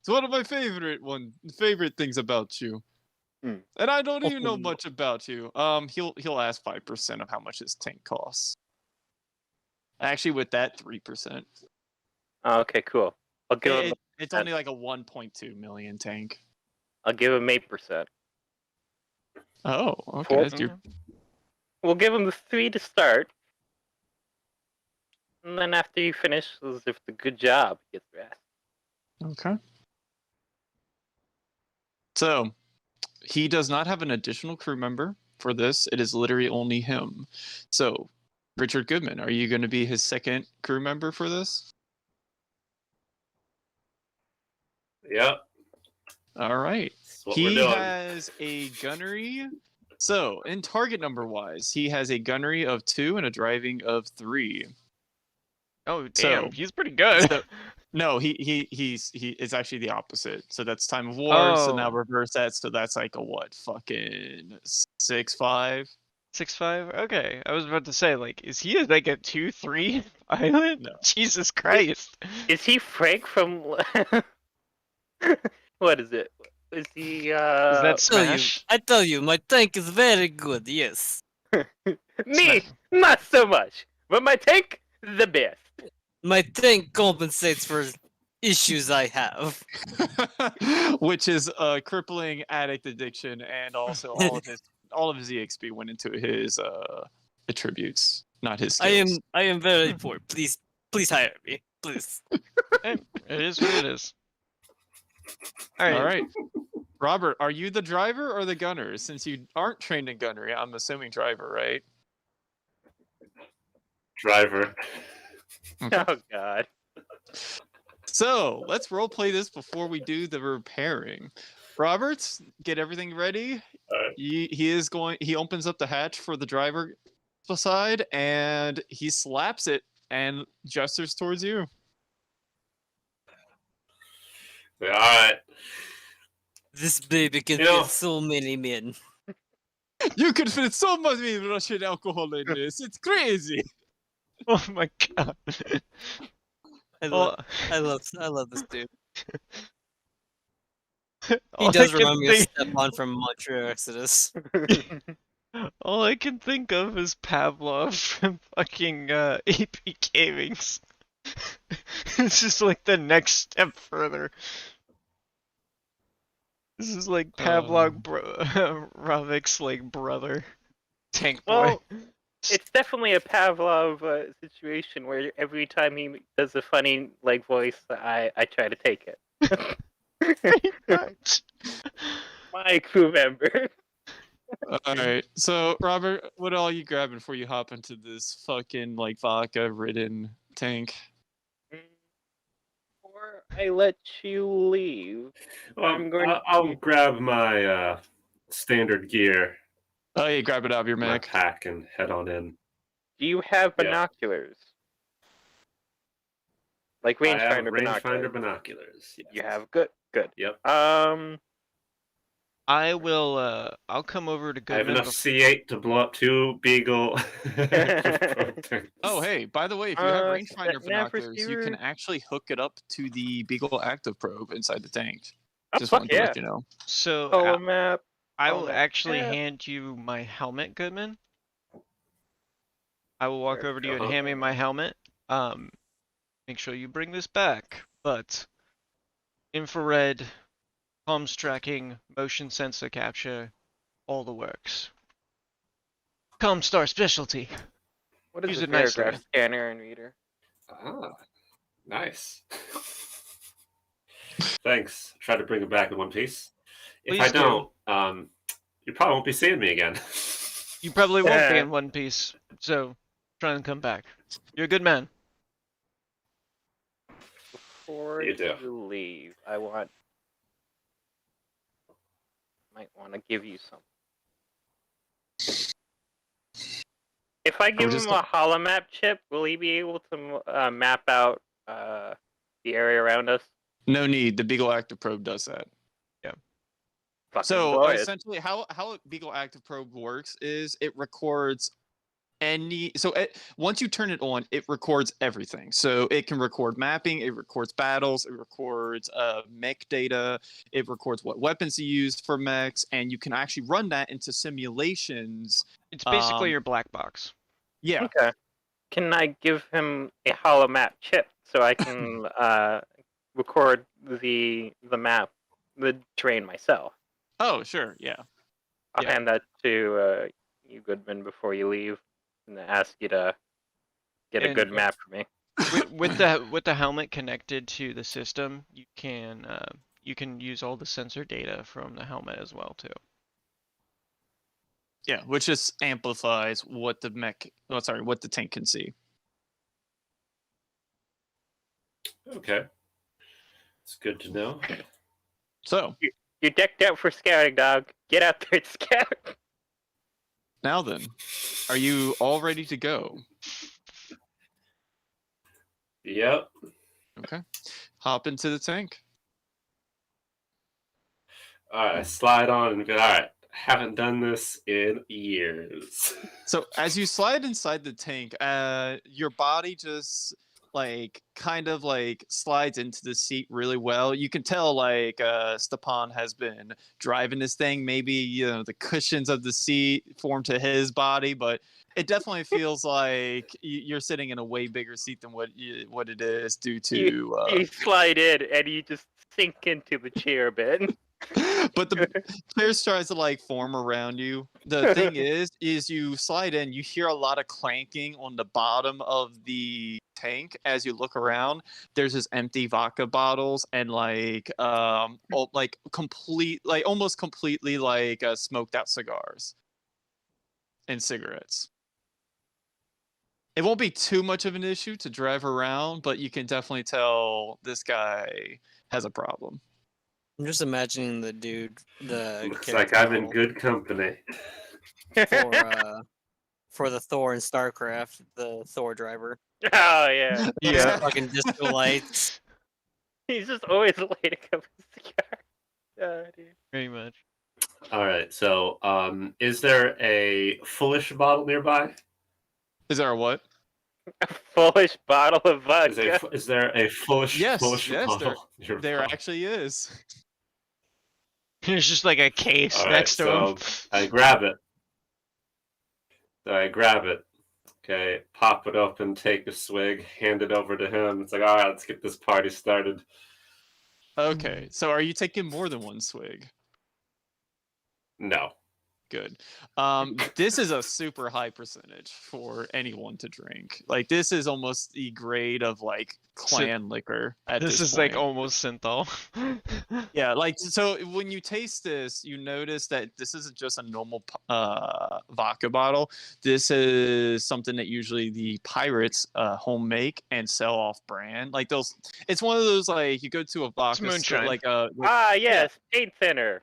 It's one of my favorite things about you. Hmm. And I don't even know Oh. much about you. He'll ask 5% of how much his tank costs. Actually, with that 3%. Oh, okay, cool. I'll give him. It's only like a 1.2 million tank. I'll give him 8%. Oh, Four- okay. That's your- Okay. We'll give him the 3 to start, and then after you finish, if the good job, he gets the rest. Okay. So, he does not have an additional crew member for this. It is literally only him. So, Richard Goodman, are you going to be his second crew member for this? Yep. All right. That's what we're He doing. has a gunnery. So, in target number wise, he has a gunnery of 2 and a driving of 3. Oh So- damn, he's pretty good. so- No, it's actually the opposite. So that's time of war. So now Oh. reverse that. So that's like a what? Fucking 6-5. 6'5"? Okay, I was about to say, like, is he like a 2-3 pilot? No. Jesus Christ. Is he Frank from? What is it? Is he? Is that Tell you, Smash? I tell you, my tank is very good. Yes. Me? Not so much. But my tank, the best. My tank compensates for issues I have. Which is crippling addict addiction, and also all of his EXP went into his attributes, not his skills. I am very poor. Please hire me. Please. Hey, it is what it is. Alright. All right. Robert, are you the driver or the gunner? Since you aren't trained in gunnery, I'm assuming driver, right? Driver. Oh God. So let's role play this before we do the repairing. Roberts, get everything ready. Alright. He opens up the hatch for the driver side, and he slaps it and gestures towards you. All right. This baby can You know- fit so many men. You can fit so much Russian alcohol in this. It's crazy. Oh my god. I All, love this dude. all He I does can remind me of think- Stepan from Montreal Exodus. All I can think of is Pavlov from fucking AP Gamings. It's just like the next step further. This is like Pavlov Ravik's like brother. Tank boy. Well, it's definitely a Pavlov situation where every time he does a funny like voice, I try to take it. Pretty much. My crew member. All right. So, Robert, what all you grabbing before you hop into this fucking like vodka-ridden tank? Or I let you leave. I'm going I'll to- grab my standard gear, Oh, you grab it out of your my mech. pack, and head on in. Do you have Yeah. binoculars? Like I have rangefinder binoculars. rangefinder binoculars. Yes. You have good. Yep. I will I'll come over to I have Goodman. enough C8 to blow up 2 Beagle. Oh, hey, by the way, if you have rangefinder nav binoculars, you can receiver. actually hook it up to the Beagle active probe inside the tank. Oh, Just fuck wanted to yeah. let you know. So Polo map. I Oh, will no. actually Yeah. hand you my helmet, Goodman. I will walk Sure. over to you and Uh-huh. hand me my helmet. Make sure you bring this back. But infrared, comms tracking, motion sensor capture, all the works. Comstar specialty. What is Use a it nicely. paragraph scanner and reader? Ah, nice. Thanks. Try to bring it back in one piece. If I Please do. don't, you probably won't be seeing me again. You probably won't be in One Piece, so try and come back. You're a good man. Before You do. you leave, might want to give you some. If I give just him a holomap chip, will he be able to map out the area around us? No need. The Beagle Active Probe does that. Fucking So boys. essentially, how Beagle Active Probe works is it records once you turn it on, it records everything. So it can record mapping, it records battles, it records mech data, it records what weapons you used for mechs, and you can actually run that into simulations. It's basically your black box. Yeah. Okay. Can I give him a holomap chip so I can record the map, the terrain myself? Oh, sure. Yeah. I'll Yeah. hand that to you, Goodman, before you leave, and ask you to get a And- good map for me. with the helmet connected to the system, you can use all the sensor data from the helmet as well too. Yeah, which just amplifies what the what the tank can see. Okay. It's good to know. So You're decked out for scouting, dog. Get out there and scout. now then, are you all ready to go? Yep. Okay. Hop into the tank. All right. I slide on and go, all right. Haven't done this in years. So as you slide inside the tank, your body just kind of slides into the seat really well. You can tell Stepan has been driving this thing. Maybe the cushions of the seat form to his body, but it definitely feels like you're sitting in a way bigger seat than what it is due to. You slide in and you just sink into the chair a bit. But the players tries to form around you. The thing is you slide in, you hear a lot of clanking on the bottom of the tank as you look around. There's just empty vodka bottles and almost completely smoked out cigars and cigarettes. It won't be too much of an issue to drive around, but you can definitely tell this guy has a problem. I'm just imagining the dude, the Looks character like I'm in model good company. for the Thor in StarCraft, the Thor driver. Oh yeah. Yeah. Fucking disco lights. He's just always lighting up his cigar. Oh, dude. Pretty much. All right. So, is there a fullish bottle nearby? Is there a what? A foolish bottle of vodka. Is there a fullish bottle nearby? There actually is. There's just like a case All right, next to him. so I grab it. Okay, pop it up and take a swig, hand it over to him. It's like, all right, let's get this party started. Okay, so are you taking more than one swig? No. Good. This is a super high percentage for anyone to drink. This is almost the grade of clan liquor at this This is point. almost synthol. Yeah, so when you taste this, you notice that this isn't just a normal vodka bottle. This is something that usually the pirates home make and sell off brand. It's one of those you go to a vodka store, Ah yes, paint thinner.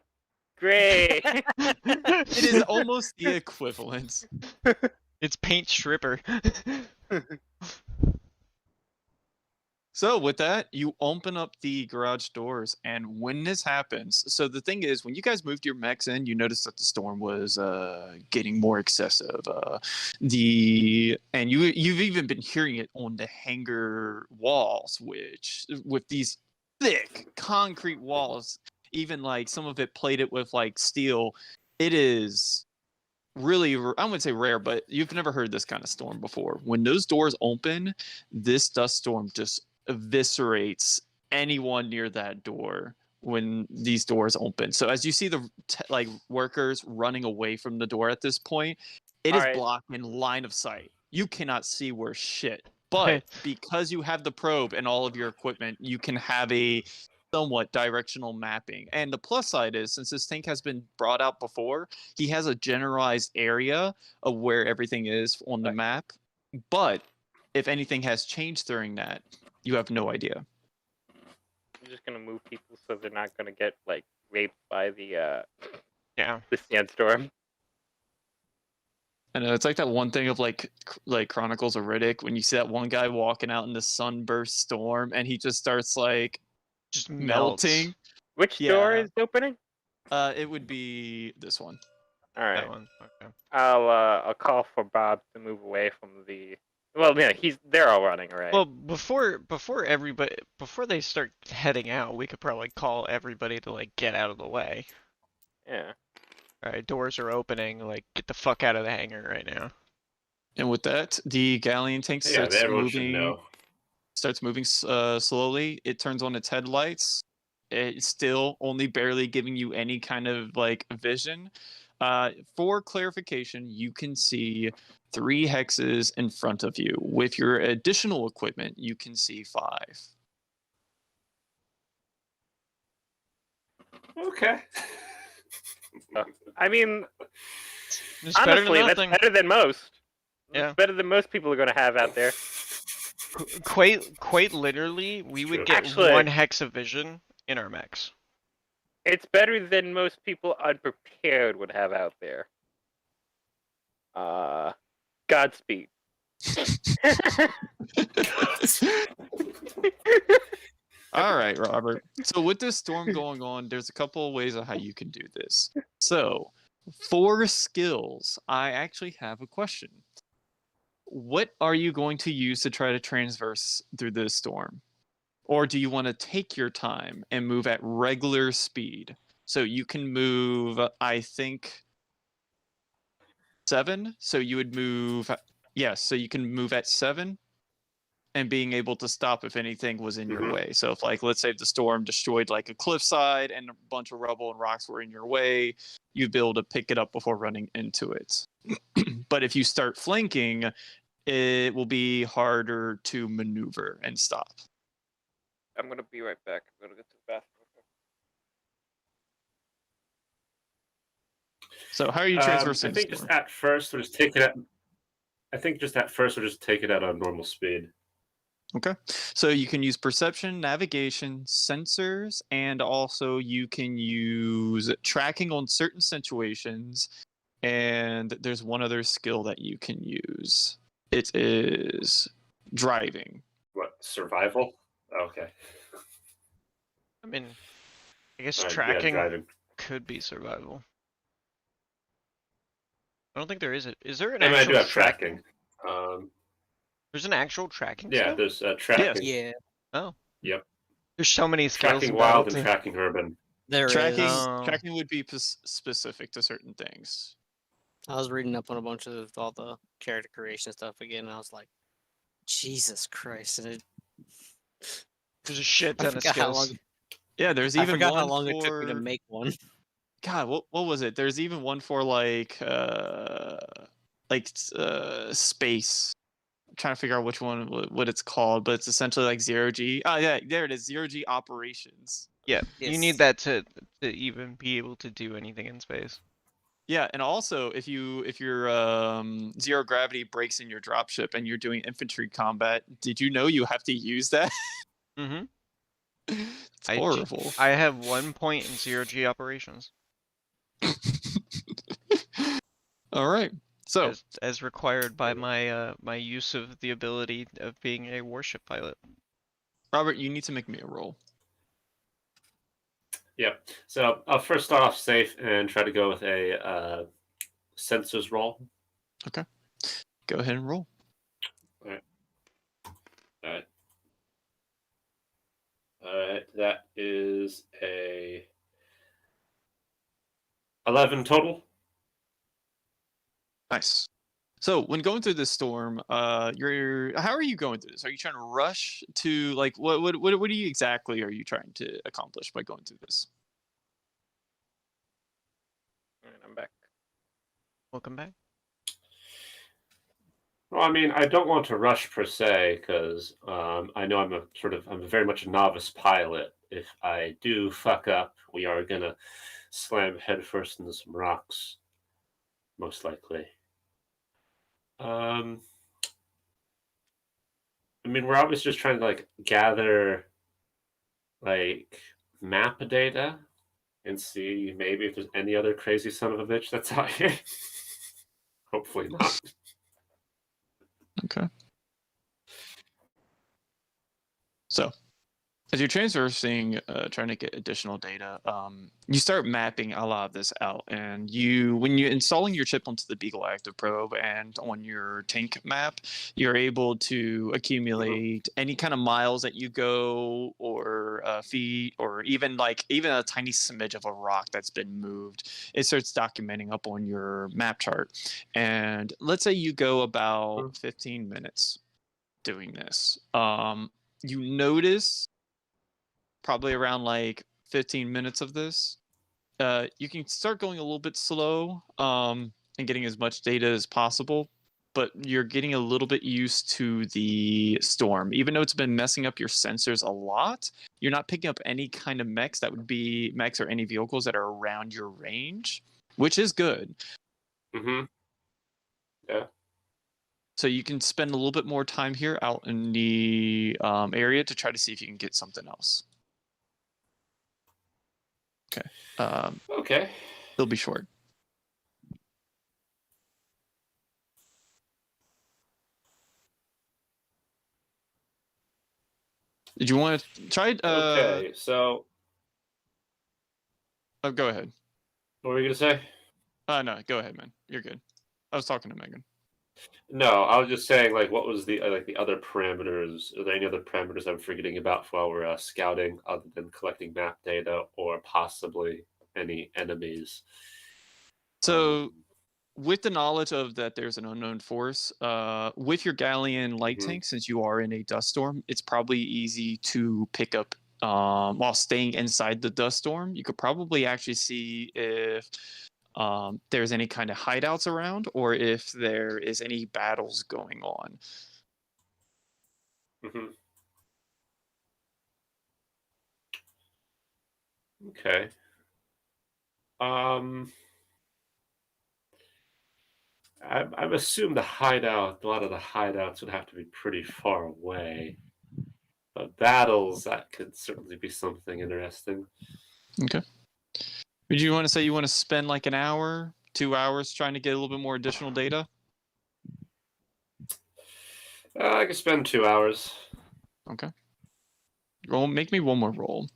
Great. it is almost the equivalent. It's paint stripper. So with that, you open up the garage doors, and when this happens, so the thing is, when you guys moved your mechs in, you noticed that the storm was getting more excessive. And you've even been hearing it on the hangar walls, which with these thick concrete walls, even some of it plated with steel, it is really, I wouldn't say rare, but you've never heard this kind of storm before. When those doors open, this dust storm just eviscerates anyone near that door when these doors open. So as you see the workers running away from the door at this point, It is Alright. blocked in line of sight. You cannot see worth shit. But because you have the probe and all of your equipment, you can have a somewhat directional mapping. And the plus side is, since this tank has been brought out before, he has a generalized area of where everything is on the map. But if anything has changed during that, you have no idea. I'm just gonna move people so they're not gonna get like raped by the Yeah. sandstorm. I know it's like that one thing of like Chronicles of Riddick when you see that one guy walking out in the sunburst storm and he just starts like Just melting. Which door Yeah. is opening? It would be this one. All That right. one. Okay. I'll call for Bob to move away from the. Well, yeah, they're all running, right? Well, before they start heading out, we could probably call everybody to like get out of the way. Yeah. All right, doors are opening. Like, get the fuck out of the hangar right now. And with that, the galleon tank Yeah, starts everyone should moving. know. Starts moving slowly. It turns on its headlights. It's still only barely giving you any kind of like vision. For clarification, you can see 3 hexes in front of you. With your additional equipment, you can see 5. Okay. I mean, It's better than honestly, that's nothing. better than most. Yeah. It's better than most people are gonna have out there. Quite literally, we would get Actually- 1 hex of vision in our mechs. It's better than most people unprepared would have out there. Godspeed. All right, Robert. So with this storm going on, there's a couple of ways of how you can do this. So for skills, I actually have a question. What are you going to use to try to transverse through this storm? Or do you want to take your time and move at regular speed? So you can move, I think, 7. So you would move, yes, so you can move at 7 and being able to stop if anything was in your way. So if like, let's say the storm destroyed like a cliffside and a bunch of rubble and rocks were in your way, you'd be able to pick it up before running into it. But if you start flanking, it will be harder to maneuver and stop. I'm gonna be right back. I'm gonna get to the bathroom. So how are you traversing I think the just storm? at first we'll just take it at. I think just at first we'll just take it at a normal speed. Okay. So you can use perception, navigation, sensors, and also you can use tracking on certain situations. And there's one other skill that you can use. It is driving. What, survival? Okay. I mean, I guess Alright, yeah, tracking driving. could be survival. I don't think there is. Is there an I mean, I actual do have tracking. There's an actual tracking Yeah, skill? there's tracking. Yeah, Oh. Yep. There's so many skills Tracking in wild and Battletech. tracking urban. there is. Tracking, Oh. tracking would be specific to certain things. I was reading up on a bunch of all the character creation stuff again, and I was like, Jesus Christ! And it, There's a shit I ton of forgot how skills. long. Yeah, there's I even forgot one how long it took me to for- make one. God, what was it? There's even one for like space. I'm trying to figure out which one, what it's called, but it's essentially like 0G. Oh yeah, there it is, 0G operations. Yeah, you Yes. need that to even be able to do anything in space. Yeah, and also if your zero gravity breaks in your dropship and you're doing infantry combat, did you know you have to use that? Mm-hmm. It's I- horrible. I have 1 point in 0G operations. All right. So As required by my my use of the ability of being a warship pilot. Robert, you need to make me a roll. Yep. So I'll first start off safe and try to go with a sensors roll. Go ahead and roll. All right. That is a 11 total. Nice. So when going through this storm, how are you going through this? Are you trying to rush to like what are you exactly are you trying to accomplish by going through this? Alright, I'm back. Welcome back. Well, I mean, I don't want to rush per se because I know I'm very much a novice pilot. If I do fuck up, we are gonna slam headfirst into some rocks, most likely. I mean, we're always just trying to like gather like map data and see maybe if there's any other crazy son of a bitch that's out here. Hopefully not. Okay. So, as you're traversing, trying to get additional data, you start mapping a lot of this out, and when you're installing your chip onto the Beagle Active Probe and on your tank map, you're able to accumulate any kind of miles that you go, or feet, or even a tiny smidge of a rock that's been moved. It starts documenting up on your map chart, and let's say you go about 15 minutes doing this. You notice probably around like 15 minutes of this, you can start going a little bit slow and getting as much data as possible, but you're getting a little bit used to the storm. Even though it's been messing up your sensors a lot, you're not picking up any kind of mechs that would be mechs or any vehicles that are around your range, which is good. Mm-hmm. Yeah. So you can spend a little bit more time here out in the area to try to see if you can get something else. Okay. Okay. It'll be short. Did you want to try? Okay, so Oh, go ahead. what were you gonna say? No, go ahead, man. You're good. I was talking to Megan. No, I was just saying, like, what was the like the other parameters? Are there any other parameters I'm forgetting about while we're scouting, other than collecting map data or possibly any enemies? So, with the knowledge of that there's an unknown force, with your Galleon light tank, since you are in a dust storm, it's probably easy to pick up while staying inside the dust storm. You could probably actually see if there's any kind of hideouts around, or if there is any battles going on. Okay. I've assumed a lot of the hideouts would have to be pretty far away. But battles, that could certainly be something interesting. Okay. Would you want to say you want to spend like an hour, 2 hours trying to get a little bit more additional data? I could spend 2 hours. Okay. Roll. Make me one more roll.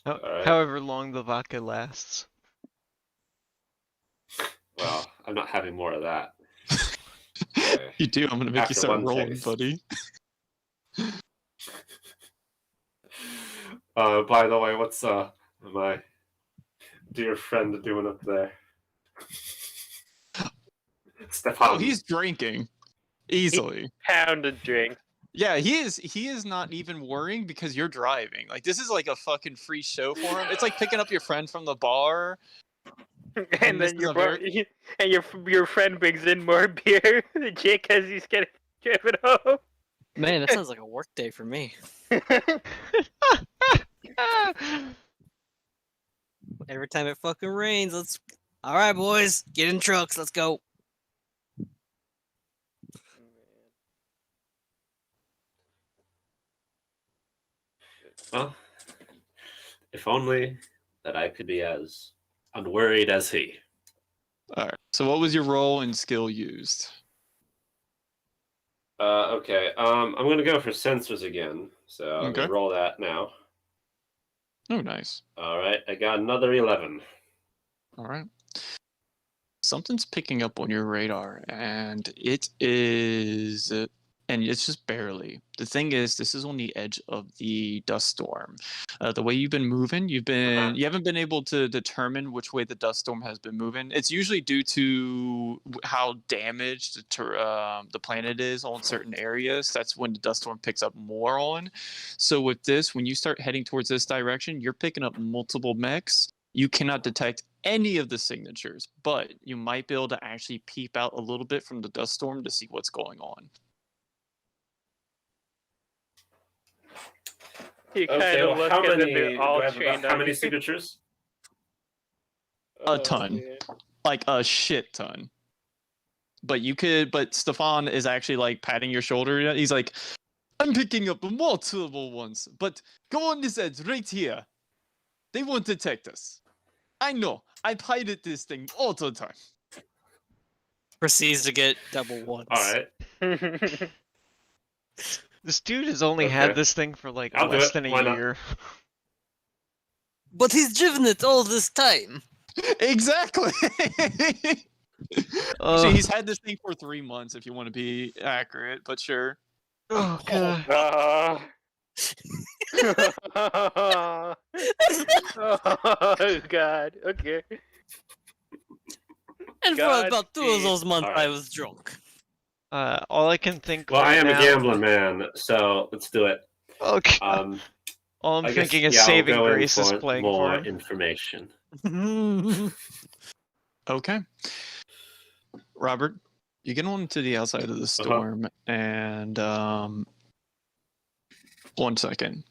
Alright. However long the vodka lasts. Well, I'm not having more of that. Okay. You do. I'm gonna make After you start one rolling, taste. buddy. By the way, what's my dear friend doing up there? Stefan. Oh, he's drinking easily. Pound of drink. Yeah, he is. He is not even worrying because you're driving. Like, this is like a fucking free show for him. It's like picking up your friend from the bar. And then your friend brings in more beer, Jake, as he's getting driven home. Man, that sounds like a work day for me. Every time it fucking rains, all right, boys, get in trucks, let's go. Well, if only that I could be as unworried as he. All right. So, what was your role and skill used? Okay. I'm gonna go for sensors again. So I'm Okay. gonna roll that now. Oh, nice. All right. I got another 11. All right. Something's picking up on your radar, and it is, and it's just barely. The thing is, this is on the edge of the dust storm. The way you've been moving, you haven't been able to determine which way the dust storm has been moving. It's usually due to how damaged the planet is on certain areas. That's when the dust storm picks up more on. So with this, when you start heading towards this direction, you're picking up multiple mechs. You cannot detect any of the signatures, but you might be able to actually peep out a little bit from the dust storm to see what's going on. You kind Okay, of well, look how and then many? they're Do all I have chained how on many you. signatures? A ton. Like a shit ton. But Stefan is actually like patting your shoulder. He's like, I'm picking up multiple ones, but go on this edge right here. They won't detect us. I know. I pilot this thing all the time. Proceeds to get double ones. All right, This dude has only had Okay. this thing for like I'll do less it. than a Why not? year. But he's driven it all this time. Exactly. Oh, Actually, he's had this thing for 3 months, if you want to be accurate. But sure. oh god. Oh God. Okay. And for God about 2 of those months, Alright. I was drunk. All I can think well, I right am now. a gambling man, so let's do it. Okay. Um, All I'm I guess, thinking is yeah, I'll Saving go in Grace is for playing more for him. information. Okay. Robert, you get on to the outside of the storm, and 1 second.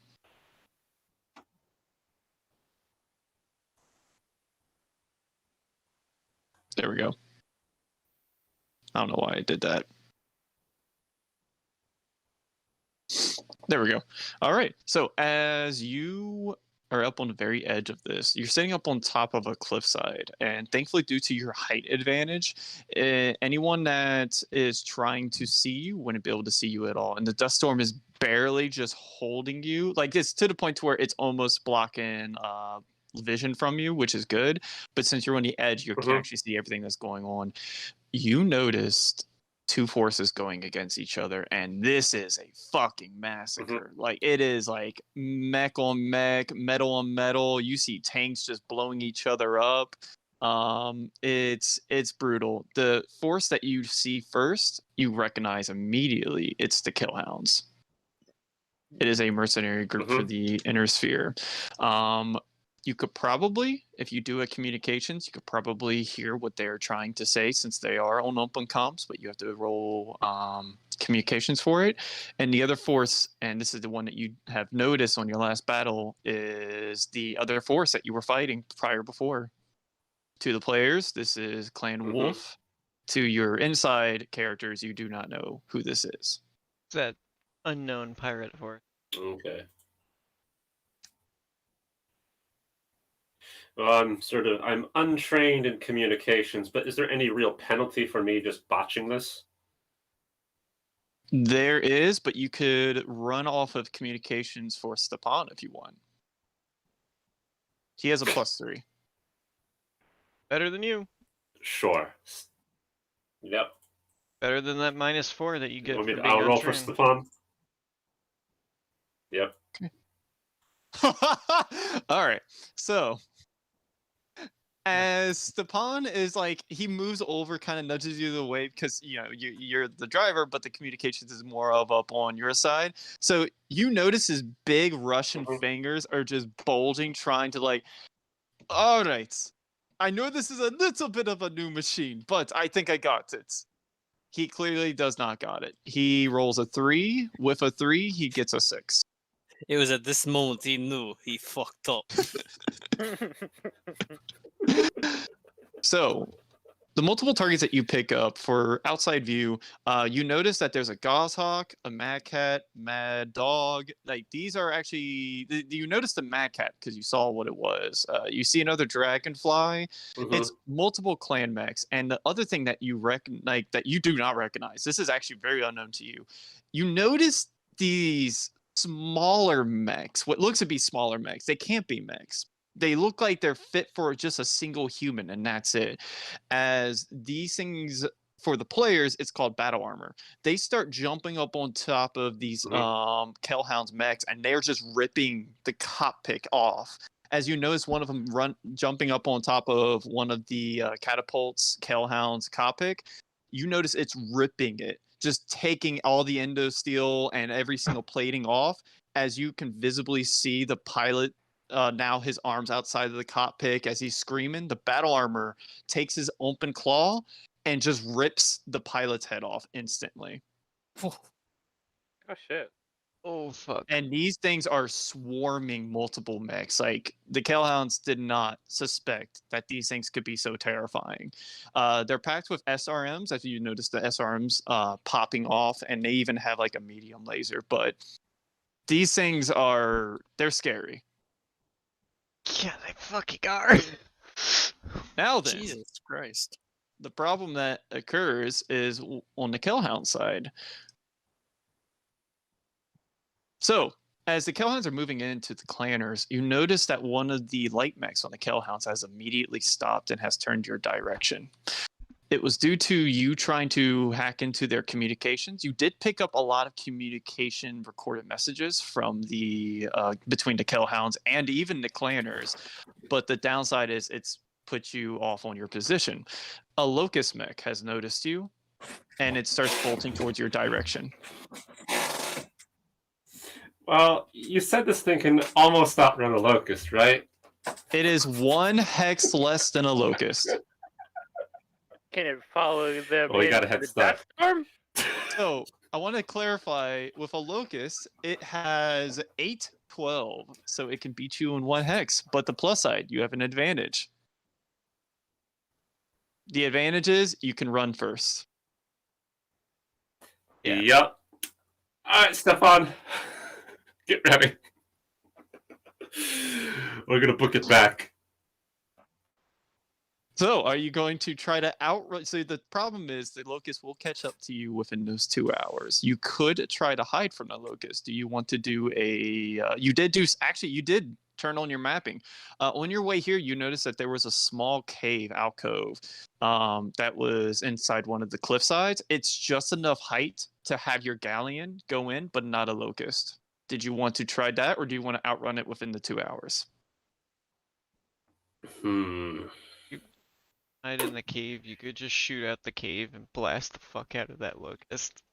There we go. I don't know why I did that. There we go. All right. So as you are up on the very edge of this, you're sitting up on top of a cliffside, and thankfully, due to your height advantage, anyone that is trying to see you wouldn't be able to see you at all. And the dust storm is barely just holding you. Like, it's to the point to where it's almost blocking vision from you, which is good. But since you're on the edge, you can actually see everything that's going on. You noticed 2 forces going against each other, and this is a fucking massacre. Like, it is like mech on mech, metal on metal. You see tanks just blowing each other up. It's brutal. The force that you see first, you recognize immediately. It's the Killhounds. It is a mercenary group for the Inner Sphere. You could probably, if you do a communications, you could probably hear what they're trying to say, since they are on open comms, but you have to roll communications for it. And the other force, and this is the one that you have noticed on your last battle, is the other force that you were fighting before. To the players, this is Clan Wolf. To your inside characters, you do not know who this is. It's that unknown pirate force. Okay. Well, I'm untrained in communications, but is there any real penalty for me just botching this? There is, but you could run off of communications for Stepan if you want. He has a +3. Better than you. Sure. Yep. Better than that -4 that you get for being I'll roll for untrained. Stefan. Yep. All right. So, as Stepan is like, he moves over, kind of nudges you the way, because you're the driver, but the communications is more of up on your side. So you notice his big Russian fingers are just bulging, trying to like, all right, I know this is a little bit of a new machine, but I think I got it. He clearly does not got it. He rolls a 3. With a 3, he gets a 6. It was at this moment he knew he fucked up. So, the multiple targets that you pick up for outside view, you notice that there's a Goshawk, a Mad Cat, Mad Dog. Like, these are actually... You notice the Mad Cat because you saw what it was. You see another Dragonfly. It's multiple clan mechs. And the other thing that you that you do not recognize, this is actually very unknown to you. You notice these smaller mechs, what looks to be smaller mechs. They can't be mechs. They look like they're fit for just a single human, and that's it. As these things, for the players, it's called battle armor. They start jumping up on top of these Kellhounds mechs, and they're just ripping the cockpit off. As you notice, one of them jumping up on top of one of the catapults, Kellhounds cockpit. You notice it's ripping it, just taking all the endo steel and every single plating off. As you can visibly see the pilot now his arms outside of the cockpit as he's screaming. The battle armor takes his open claw and just rips the pilot's head off instantly. Oh shit. Oh fuck. And these things are swarming multiple mechs. Like, the Kalehounds did not suspect that these things could be so terrifying. They're packed with SRMs, as you notice the SRMs popping off, and they even have like a medium laser. But these things they're scary. Yeah, they fucking are. Now then, Jesus Christ. the problem that occurs is on the Kalehound side. So, as the Kalehounds are moving into the Clanners, you notice that one of the light mechs on the Kalehounds has immediately stopped and has turned your direction. It was due to you trying to hack into their communications. You did pick up a lot of communication recorded messages from the between the Kalehounds and even the Clanners, but the downside is it's put you off on your position. A Locust mech has noticed you, and it starts bolting towards your direction. Well, you said this thing can almost outrun a Locust, right? It is 1 hex less than a Locust. Can it follow them? Well, we got a into head the start. dust storm? So I want to clarify, with a Locust, it has 812, so it can beat you in 1 hex. But the plus side, you have an advantage. The advantage is you can run first. Yeah. Yep. All right, Stefan. Get ready. We're going to book it back. So are you going to try to outrun? So the problem is the Locust will catch up to you within those 2 hours. You could try to hide from the Locust. Do you want to do a... you did turn on your mapping. On your way here, you noticed that there was a small cave alcove that was inside one of the cliff sides. It's just enough height to have your galleon go in, but not a Locust. Did you want to try that, or do you want to outrun it within the 2 hours? Hide in the cave. You could just shoot out the cave and blast the fuck out of that Locust.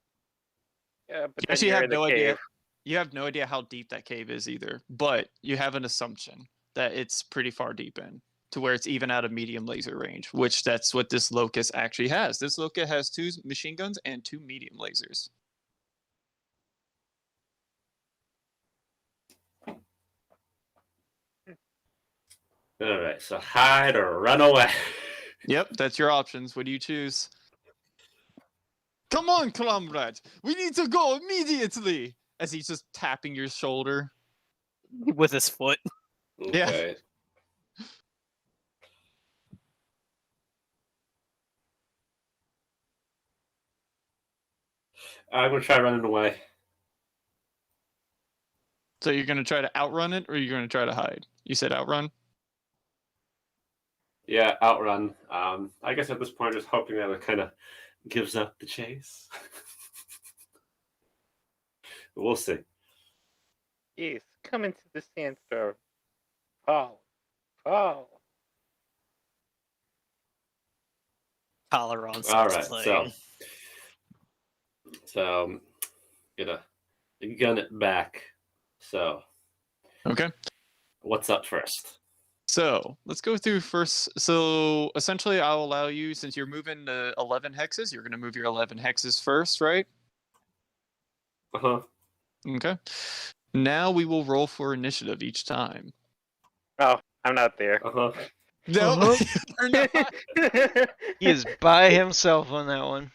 Yeah, but You then actually you're have in the no idea. cave. You have no idea how deep that cave is either, but you have an assumption that it's pretty far deep in, to where it's even out of medium laser range, which that's what this Locust actually has. This Locust has 2 machine guns and 2 medium lasers. All right, so hide or run away. Yep, that's your options. What do you choose? Come on, comrade! We need to go immediately! As he's just tapping your shoulder. With his foot. Yeah. Okay. I'm going to try running away. So you're going to try to outrun it, or you're going to try to hide? You said outrun? Yeah, outrun. I guess at this point, just hoping that it kind of gives up the chase. We'll see. Yes, come into the sandstorm. Fall. Fall. Collar on All starts right, playing. so gonna gun it back. So Okay. what's up first? So let's go through first. So essentially, I'll allow you, since you're moving to 11 hexes, you're going to move your 11 hexes first, right? Uh-huh. Okay. Now we will roll for initiative each time. Oh, I'm not there. Uh-huh. No, you're not. He is by himself on that one.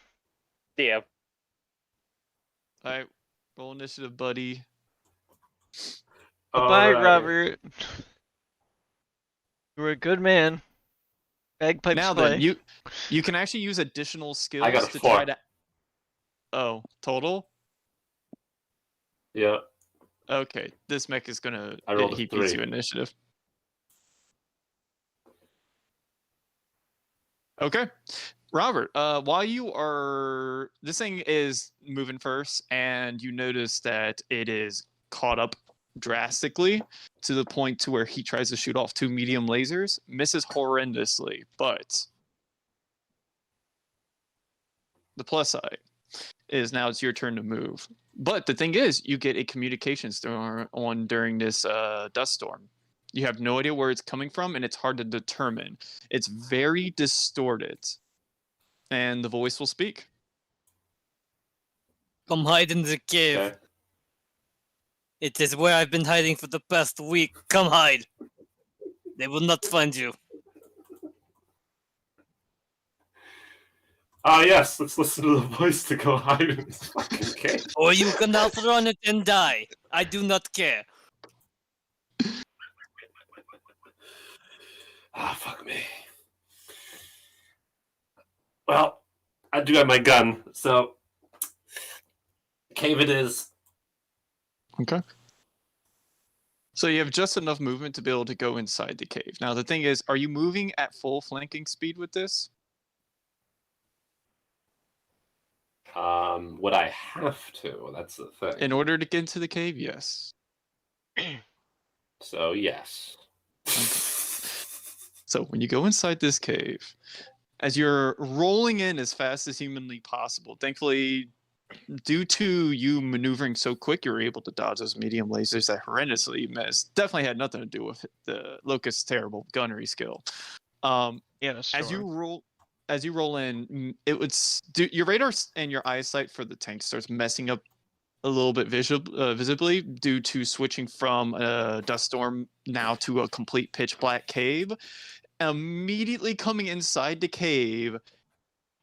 Damn. All right, roll initiative, buddy. Bye, Alright. Robert. You were a good man. Bagpipes Now play. then, you can actually use additional skills got a to 4. try to. Oh, total? Yeah. Okay, this mech is gonna. I rolled a He beats 3. you initiative. Okay, Robert. While you are, this thing is moving first, and you notice that it is caught up drastically to the point to where he tries to shoot off 2 medium lasers, misses horrendously. But the plus side is now it's your turn to move. But the thing is, you get a communications on during this dust storm. You have no idea where it's coming from, and it's hard to determine. It's very distorted. And the voice will speak. Come hide in the cave. Okay. It is where I've been hiding for the past week. Come hide. They will not find you. Ah, yes, let's listen to the voice to go hide in this fucking cave. Or you can outrun it and die. I do not care. Ah, fuck me. Well, I do have my gun, so cave it is. Okay. So you have just enough movement to be able to go inside the cave. Now, the thing is, are you moving at full flanking speed with this? Would I have to? That's the thing. In order to get into the cave, yes. So, yes. So when you go inside this cave, as you're rolling in as fast as humanly possible, thankfully, due to you maneuvering so quick, you're able to dodge those medium lasers that horrendously missed. Definitely had nothing to do with the Locust's terrible gunnery skill. Yeah, that's As you roll in, it would your radar and your eyesight for the tank starts messing up a little bit visibly due to switching from a dust storm now to a complete pitch black cave. Immediately coming inside the cave,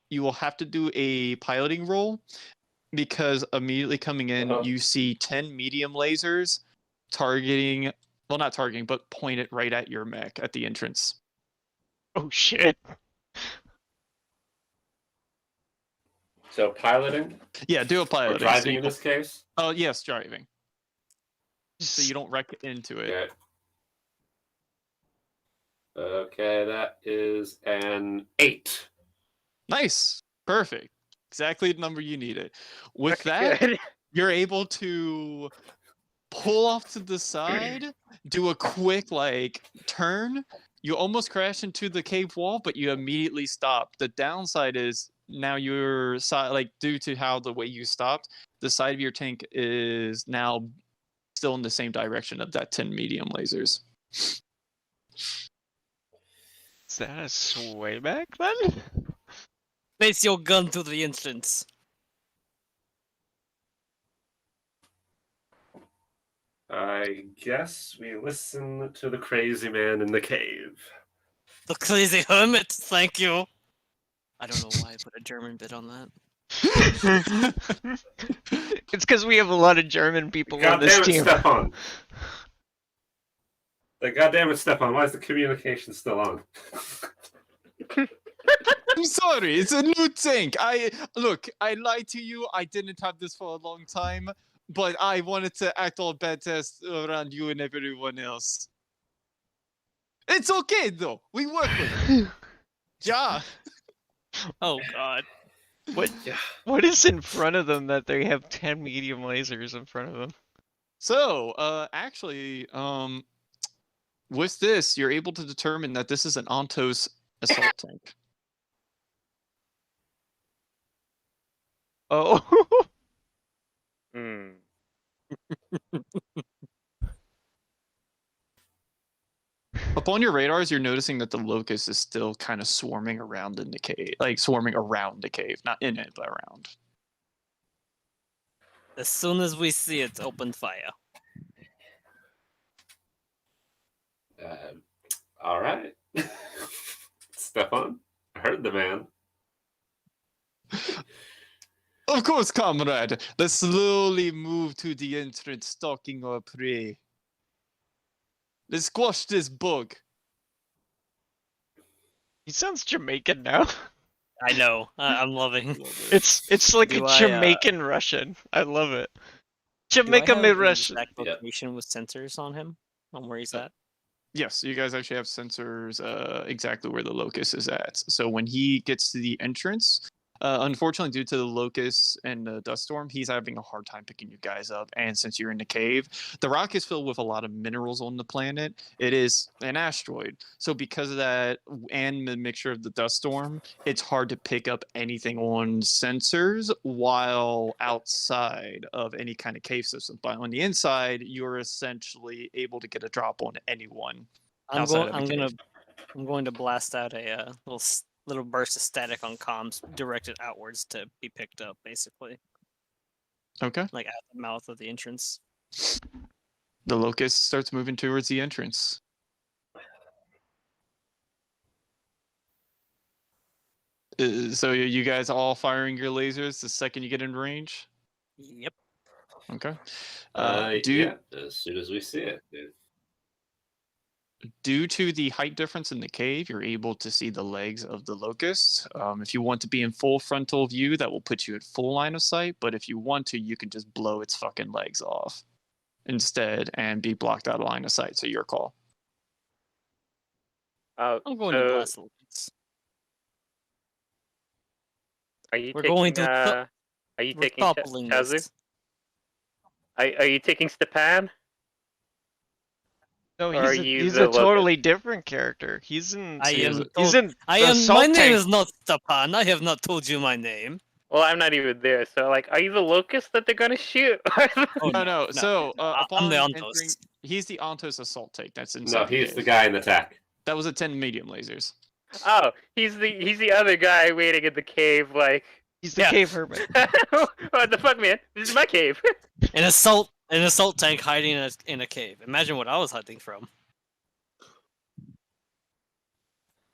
you will have to do a piloting roll, because immediately coming in, you see 10 medium lasers targeting, well, not targeting, but pointed right at your mech at the entrance. Oh shit. So, piloting? Yeah, do a Or piloting. driving in this case? Oh, yes, driving. So you don't wreck into it. Okay. Okay, that is an 8. Nice. Perfect. Exactly the number you needed. With Okay, that, good. you're able to pull off to the side, do a quick turn. You almost crash into the cave wall, but you immediately stop. The downside is now your side, due to how the way you stopped, the side of your tank is now still in the same direction of that 10 medium lasers. Is that a sway back then? Place your gun to the entrance. I guess we listen to the crazy man in the cave. The crazy hermit, thank you. I don't know why I put a German bit on that. It's because we have a lot of German people on God this damn it, team. Stefan! God damn it, Stefan, why is the communication still on? I'm sorry, it's a new tank. I lied to you. I didn't have this for a long time, but I wanted to act all badass around you and everyone else. It's okay though. We work with it. Yeah. Oh god. What is in front of them that they have 10 medium lasers in front of them? So, actually, with this, you're able to determine that this is an Ontos assault tank. Oh. Hmm. Upon your radars, you're noticing that the locust is still kind of swarming around in the cave, swarming around the cave, not in it, but around. As soon as we see it, open fire. All right. Stefan, I heard the man. Of course, comrade. Let's slowly move to the entrance, stalking our prey. Let's squash this bug. He sounds Jamaican now. I know. I'm loving. It's like Do a I, Jamaican Russian. I love it. Do I Jamaica have me the Russian. exact Yeah. location with sensors on him? On where he's at? Yes, you guys actually have sensors exactly where the locust is at. So when he gets to the entrance, Unfortunately, due to the locusts and the dust storm, he's having a hard time picking you guys up. And since you're in the cave, the rock is filled with a lot of minerals on the planet. It is an asteroid. So because of that and the mixture of the dust storm, it's hard to pick up anything on sensors while outside of any kind of cave system. But on the inside, you're essentially able to get a drop on anyone. I'm outside going. of the I'm gonna. cave. I'm going to blast out a little burst of static on comms directed outwards to be picked up, basically, Okay. like at the mouth of the entrance. The locust starts moving towards the entrance. So you guys all firing your lasers the second you get in range? Yep. Okay. Yeah, as soon as we see it. Dude. Due to the height difference in the cave, you're able to see the legs of the locust. If you want to be in full frontal view, that will put you at full line of sight. But if you want to, you can just blow its fucking legs off instead and be blocked out of line of sight. So your call. Oh, I'm going to so blast the lights. are you We're taking? going to Are you We're taking toppling Chazu? this. Are you taking Stepan? No, Or are he's you he's the a locust? totally different character. He's in. I He is am. a- He's told- in. I the am. salt My name tank. is not Stepan. I have not told you my name. Well, I'm not even there. So, like, are you the locust that they're gonna shoot? Oh, No. So I'm upon the entering, Ontos. he's the Ontos assault take. That's inside. No, the he's the cave. guy in attack. That was a 10 medium lasers. Oh, he's the other guy waiting in the cave. Like, He's the yeah. cave hermit. What the fuck, man? This is my cave. An assault tank hiding in a cave. Imagine what I was hiding from.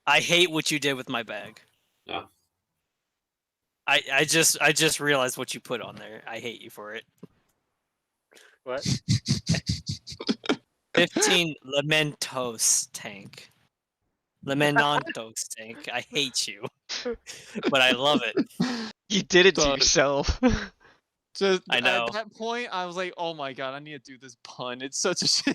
I hate what you did with my bag. Yeah. I just realized what you put on there. I hate you for it. What? 15 Lamentos tank. Lamentos tank. I hate you. But I love it. You did it to So- yourself. Just I know. At that point, I was like, "Oh my god, I need to do this pun." It's such a shit.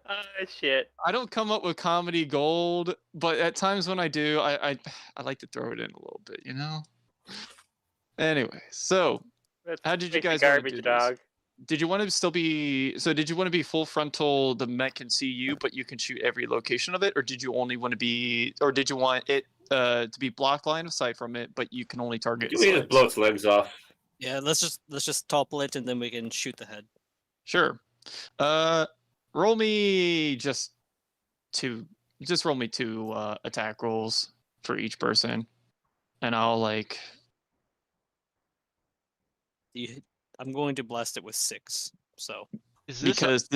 Oh shit. I don't come up with comedy gold, but at times when I do, I like to throw it in a little bit, you know. Anyway, so That's How did you basic guys wanna garbage do this? dog? did you want to still be? So did you want to be full frontal? The mech can see you, but you can shoot every location of it, or did you only want to be, or did you want it to be blocked line of sight from it, but you can only target? You its can just legs? blow its legs off. Yeah, let's just topple it and then we can shoot the head. Sure. Roll me just roll me two attack rolls for each person, and I'll like. I'm going to blast it with 6. So Is this Because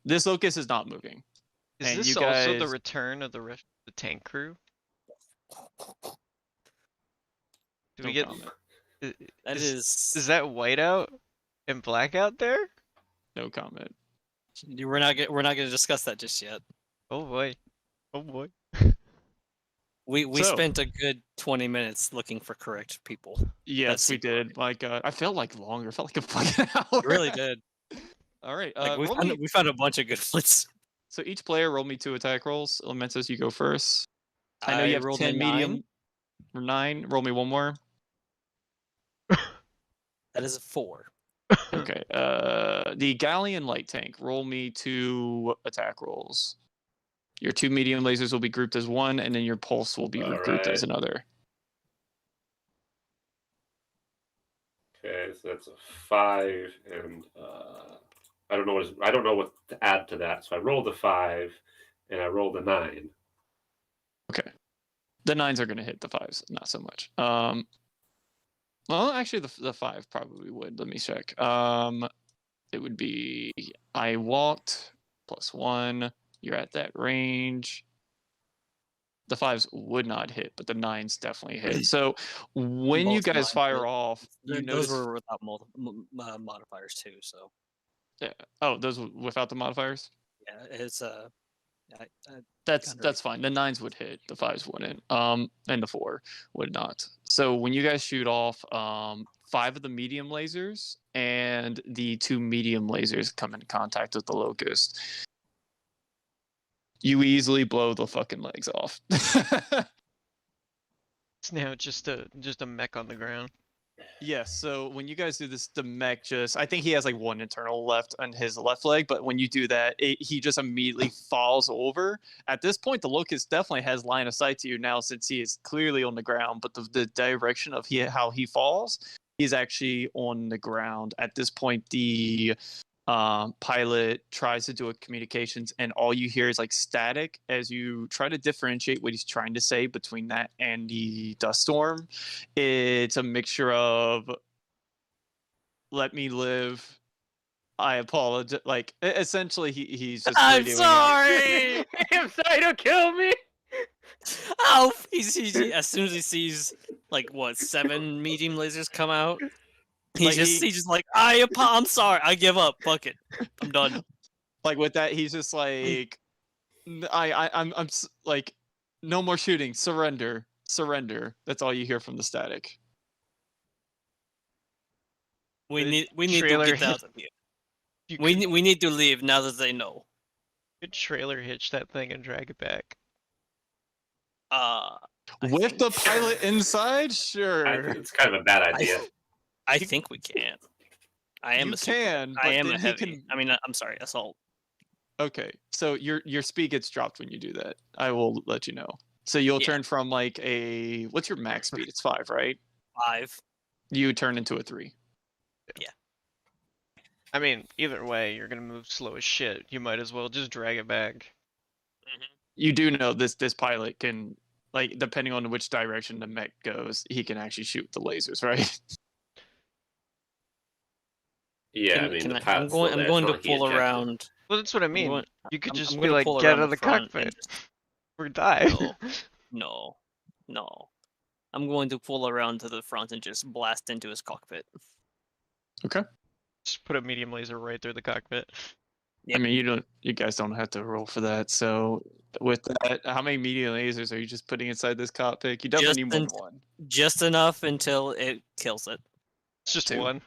this locust is not moving. is and this you also the guys- return of the tank crew? Do No we get comment. that is that whiteout and blackout there? No comment. we're not going to discuss that just yet. Oh boy. Oh boy. We So- spent a good 20 minutes looking for correct people. Yes, we did. Like I felt like longer. It felt like a fucking hour. We really did. All right. Like, roll me- we found a bunch of good ones. So each player roll me 2 attack rolls. Elementos, you go first. I know you have rolled 10 a medium. 9. Roll me one more. That is a 4. Okay. The Galleon light tank. Roll me 2 attack rolls. Your 2 medium lasers will be grouped as one, and then your pulse will be grouped as Alright. another. Okay, so that's a 5, and I don't know what to add to that. So I rolled a 5, and I rolled a 9. Okay. The 9s are going to hit. The 5s, not so much. Well, actually, the 5 probably would. Let me check. It would be I walked +1. You're at that range. The 5s would not hit, but the 9s definitely hit. So when you Both guys 9s fire hit. off, you Those notice. were without modifiers too. So Oh, those without the modifiers. yeah, it's That's Kinda fine. The 9s would hit, the 5s wouldn't. And the 4 would not. So when you guys shoot off, 5 of the medium lasers and the 2 medium lasers come into contact with the locust. You easily blow the fucking legs off. It's now just a mech on the ground. Yes, so when you guys do this, the mech I think he has like one internal left on his left leg, but when you do that, he just immediately falls over. At this point, the Locust definitely has line of sight to you now since he is clearly on the ground, but the direction of how he falls, he's actually on the ground. At this point, the pilot tries to do a communications, and all you hear is like static as you try to differentiate what he's trying to say between that and the dust storm. It's a mixture of "let me live," "I apologize." Like essentially, he's just I'm radioing out. sorry. I'm sorry, don't kill me. Oh, as soon as he sees like what 7 medium lasers come out, Like, he's just like I'm sorry, I give up. Fuck it, I'm done. Like with that, he's just like, like, no more shooting, surrender, surrender. That's all you hear from the static. We The need to trailer get out of here. You We need to leave now that they know. could trailer hitch that thing and drag it back. I With think- the pilot inside, I sure. think it's kind of a bad idea. I think we can. I am You a super- can, I but am then a he heavy. can- I mean, I'm sorry, assault. Okay, so your speed gets dropped when you do that. I will let you know. So you'll Yeah. turn from like a what's your max speed? It's 5, right? 5. You turn into a 3. I mean, either way, you're gonna move slow as shit. You might as well just drag it back. You do know this pilot can, like, depending on which direction the mech goes, he can actually shoot the lasers, right? Yeah, I mean, the I'm pilot's going. still I'm there, going it's to not like he pull ejected. around. Well, that's what I mean. going- You could I'm just be gonna like, pull get around out of the front and cockpit just- or die. No. No. I'm going to pull around to the front and just blast into his cockpit. Just put a medium laser right through the cockpit. Yep. I mean, you guys don't have to roll for that. So with that, how many medium lasers are you just putting inside this cockpit? You definitely Just need more than one. Just enough until it kills it. It's just 2. one.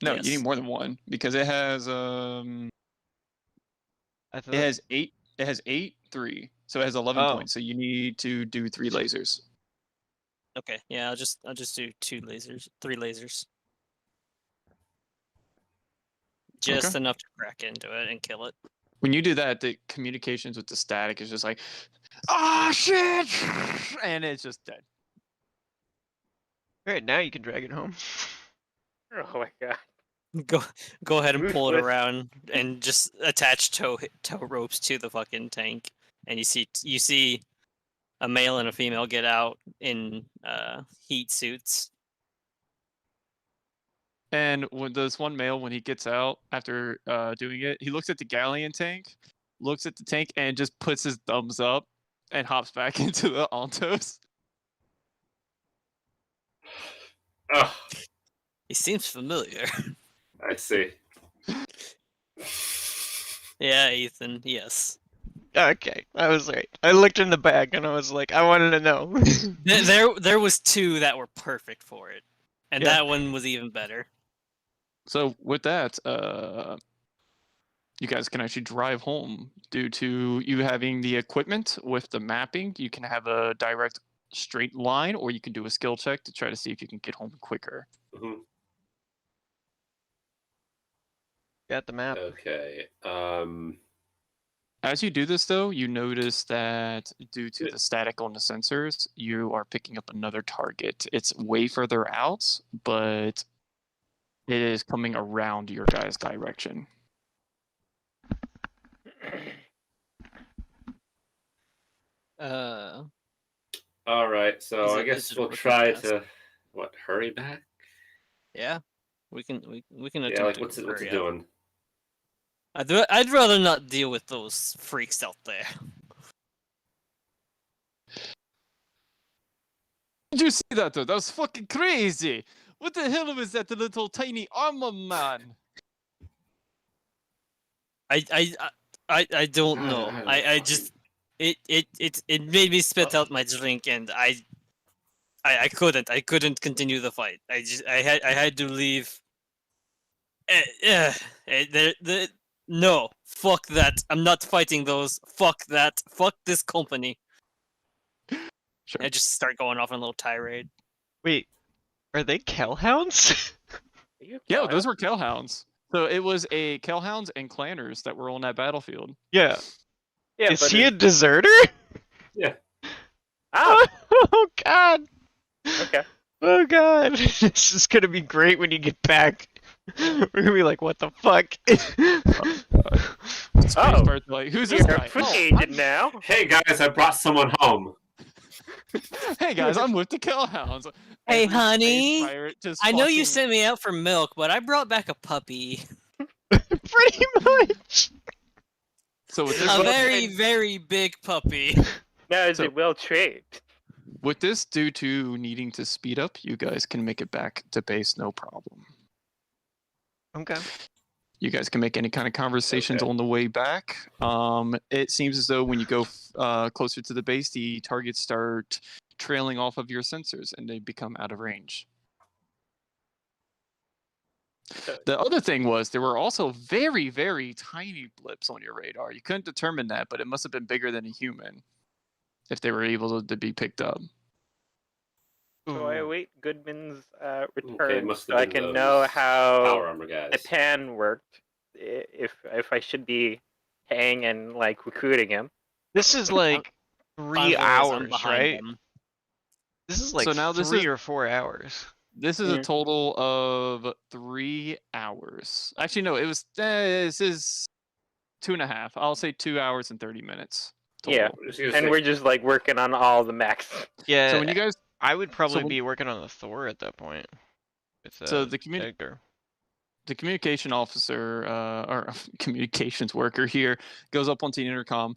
No, Yes. you need more than one because it has I thought it has 8. It has 8, 3. So it has 11 Oh. points. So you need to do 3 lasers. Okay. Yeah. I'll just do 3 lasers. Just enough to crack into it and kill it. When you do that, the communications with the static is just like, ah, shit, and it's just dead. Alright, now you can drag it home. Oh my god. Go ahead and pull it Ruthless. around and just attach tow ropes to the fucking tank. And you see a male and a female get out in heat suits. And when this one male, when he gets out after doing it, he looks at the galleon tank, looks at the tank, and just puts his thumbs up and hops back into the Altos. Oh, He seems familiar. I see. Yeah, Ethan. Yes. Okay, I was right. I looked in the bag and I was like, I wanted to know. There was 2 that were perfect for it, and Yeah. that one was even better. So with that, you guys can actually drive home due to you having the equipment with the mapping. You can have a direct straight line, or you can do a skill check to try to see if you can get home quicker. Mhm. Got the map. Okay. As you do this, though, you notice that due to Yeah. the static on the sensors, you are picking up another target. It's way further out, but it is coming around your guys' direction. All right. So Is I it- guess is it we'll working try fast? to hurry back. Yeah, we can attempt Yeah. Like to what's it hurry up. doing? I'd rather not deal with those freaks out there. Did you see that, though? That was fucking crazy! What the hell was that little tiny armor man? I don't know. I just it made me spit out my drink, and I couldn't continue the fight. I had to leave. No, fuck that. I'm not fighting those. Fuck that. Fuck this company. Sure. I just start going off on a little tirade. Wait, are they Kellhounds? Yeah, those were Kellhounds. So it was a Kellhounds and Clanners that were on that battlefield. Yeah. Yeah, Is but he a deserter? Yeah. Oh, Oh god. okay. Oh god. This is gonna be great when you get back. We're gonna be like, what the fuck? Oh, Spacebar's like, who's this You're a guy? foot Oh, agent now. Hey guys, I brought someone home. hey guys, I'm with the Kellhounds. Hey, Every space honey, pirate just I know you fucking- sent me out for milk, but I brought back a puppy. Pretty much. So with Is this, it A well very, trained? very big puppy. Now, is So- it well trained? with this, due to needing to speed up, you guys can make it back to base no problem. Okay. You guys can make any kind of conversations Okay. on the way back. It seems as though when you go closer to the base, the targets start trailing off of your sensors and they become out of range. The other thing was there were also very, very tiny blips on your radar. You couldn't determine that, but it must have been bigger than a human if they were able to be picked up. So I Ooh. await Goodman's return must so have I been can those know Power how armor guys. the pan worked. If I should be paying and like recruiting him. This is like 3 Fine, I'm hours, behind right? them. This is like So now this 3 is- or 4 hours. This is a Mhm. total of 3 hours. Actually, no, it was. This is 2.5. I'll say 2 hours and 30 minutes. Total. Yeah, I'm just gonna and say- we're just like working on all the mechs. Yeah. So when you guys, I would probably when- be working on the Thor at that point. With, So the communi- Edgar. the communication officer or communications worker here goes up onto the intercom.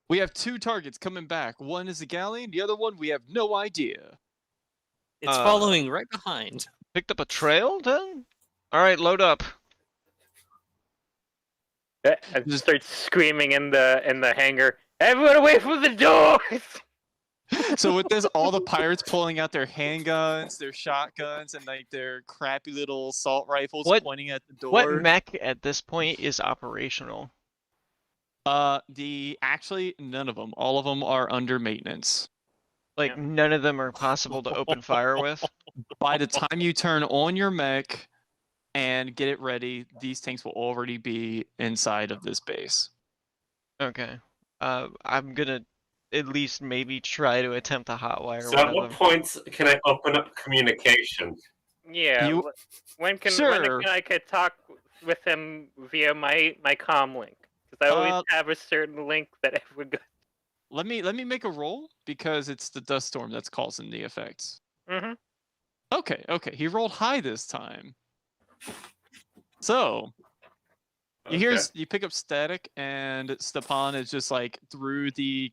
We have 2 targets coming back. One is a galleon. The other one we have no idea. It's Uh, following right behind. Picked up a trail then? Alright, load up. I just start screaming in the hangar. Everyone away from the doors! So with this, all the pirates pulling out their handguns, their shotguns, and like their crappy little assault rifles What- pointing at the door. What mech at this point is operational? Actually none of them. All of them are under maintenance. Like, Yeah. none of them are possible to open fire with? By the time you turn on your mech and get it ready, these tanks will already be inside of this base. Okay. I'm gonna at least maybe try to attempt a hotwire So one at of what them. points can I open up communication? Yeah. You- When can Sure. I could talk with him via my comm link? Because I always have a certain link that everyone goes. Let me make a roll because it's the dust storm that's causing the effects. Mm-hmm. Okay, he rolled high this time. So you hear Okay. you pick up static, and Stepan is just like through the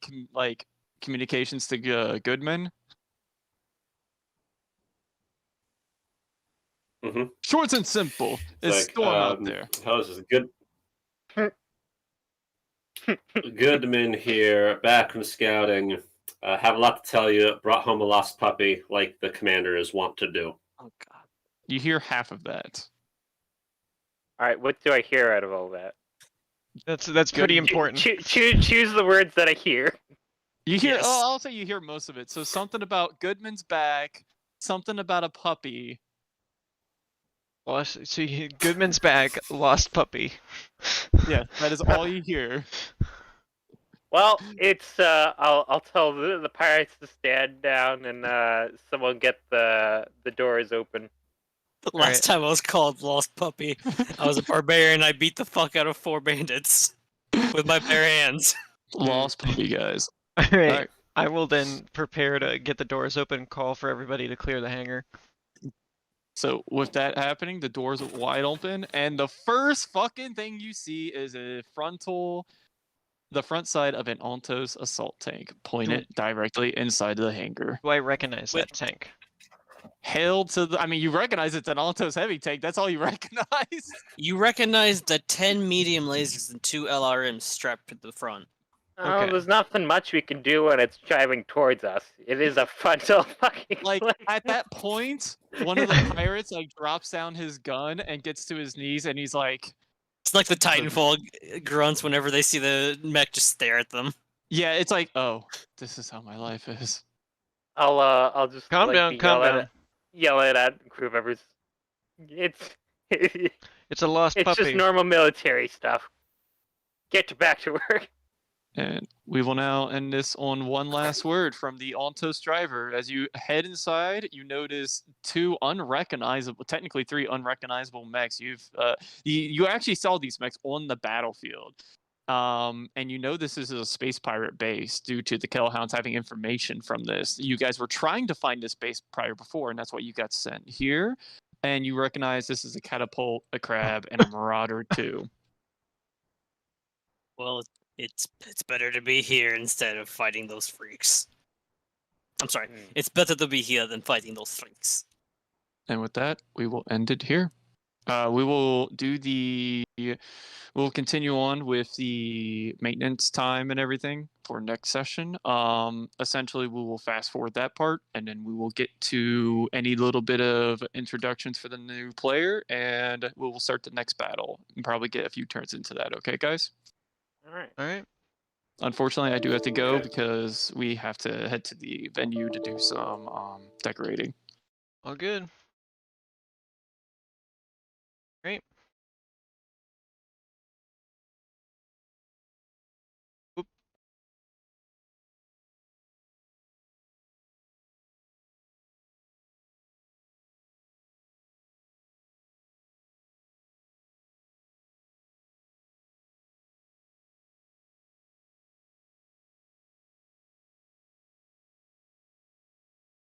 communications to Goodman. Mhm. Short and simple. It's Like, storm out there. How's this good? Goodman here, back from scouting. Have a lot to tell you. Brought home a lost puppy, like the commander is wont to do. Oh god. You hear half of that. All right. What do I hear out of all that? That's pretty Good- important. Choose the words that I hear. You hear Yes. I'll say you hear most of it. So something about Goodman's back, something about a puppy. Lost, so Goodman's back, lost puppy. Yeah, that is all you hear. Well, it's I'll tell the pirates to stand down and someone get the doors open. The last time I was called Lost Puppy, I was a barbarian. I beat the fuck out of 4 bandits with my bare hands. Lost puppy guys. Alright. Alright. I will then prepare to get the doors open and call for everybody to clear the hangar. So with that happening, the doors are wide open, and the first fucking thing you see is the front side of an Ontos assault tank, pointed directly inside the hangar. Do I recognize Wait. that tank? Hail to the! I mean, you recognize it's an Ontos heavy tank. That's all you recognize. You recognize the 10 medium lasers and 2 LRMs strapped to the front. Oh, Okay. there's nothing much we can do when it's driving towards us. It is a frontal fucking. Like plane. at that point, one of the pirates like drops down his gun and gets to his knees, and he's like, It's like the Titanfall grunts whenever they see the mech just stare at them. "Yeah, it's like, oh, this is how my life is." I'll just Calm like, down, calm down. yell it at crew members. It's It's a lost it's puppy. just normal military stuff. Get back to work. And we will now end this on one last word from the Altos driver. As you head inside, you notice two unrecognizable, technically three unrecognizable mechs. You actually saw these mechs on the battlefield. And you know this is a space pirate base due to the Kellhounds having information from this. You guys were trying to find this base prior before, and that's why you got sent here. And you recognize this is a catapult, a crab, and a marauder too. Well, it's better to be here instead of fighting those freaks. I'm sorry. It's better to be here than fighting those freaks. And with that, we will end it here. We'll continue on with the maintenance time and everything for next session. Essentially, we will fast forward that part, and then we will get to any little bit of introductions for the new player, and we will start the next battle and probably get a few turns into that. Okay, guys? All right. All right. Unfortunately, I do have to go Okay. because we have to head to the venue to do some decorating. All good. Great.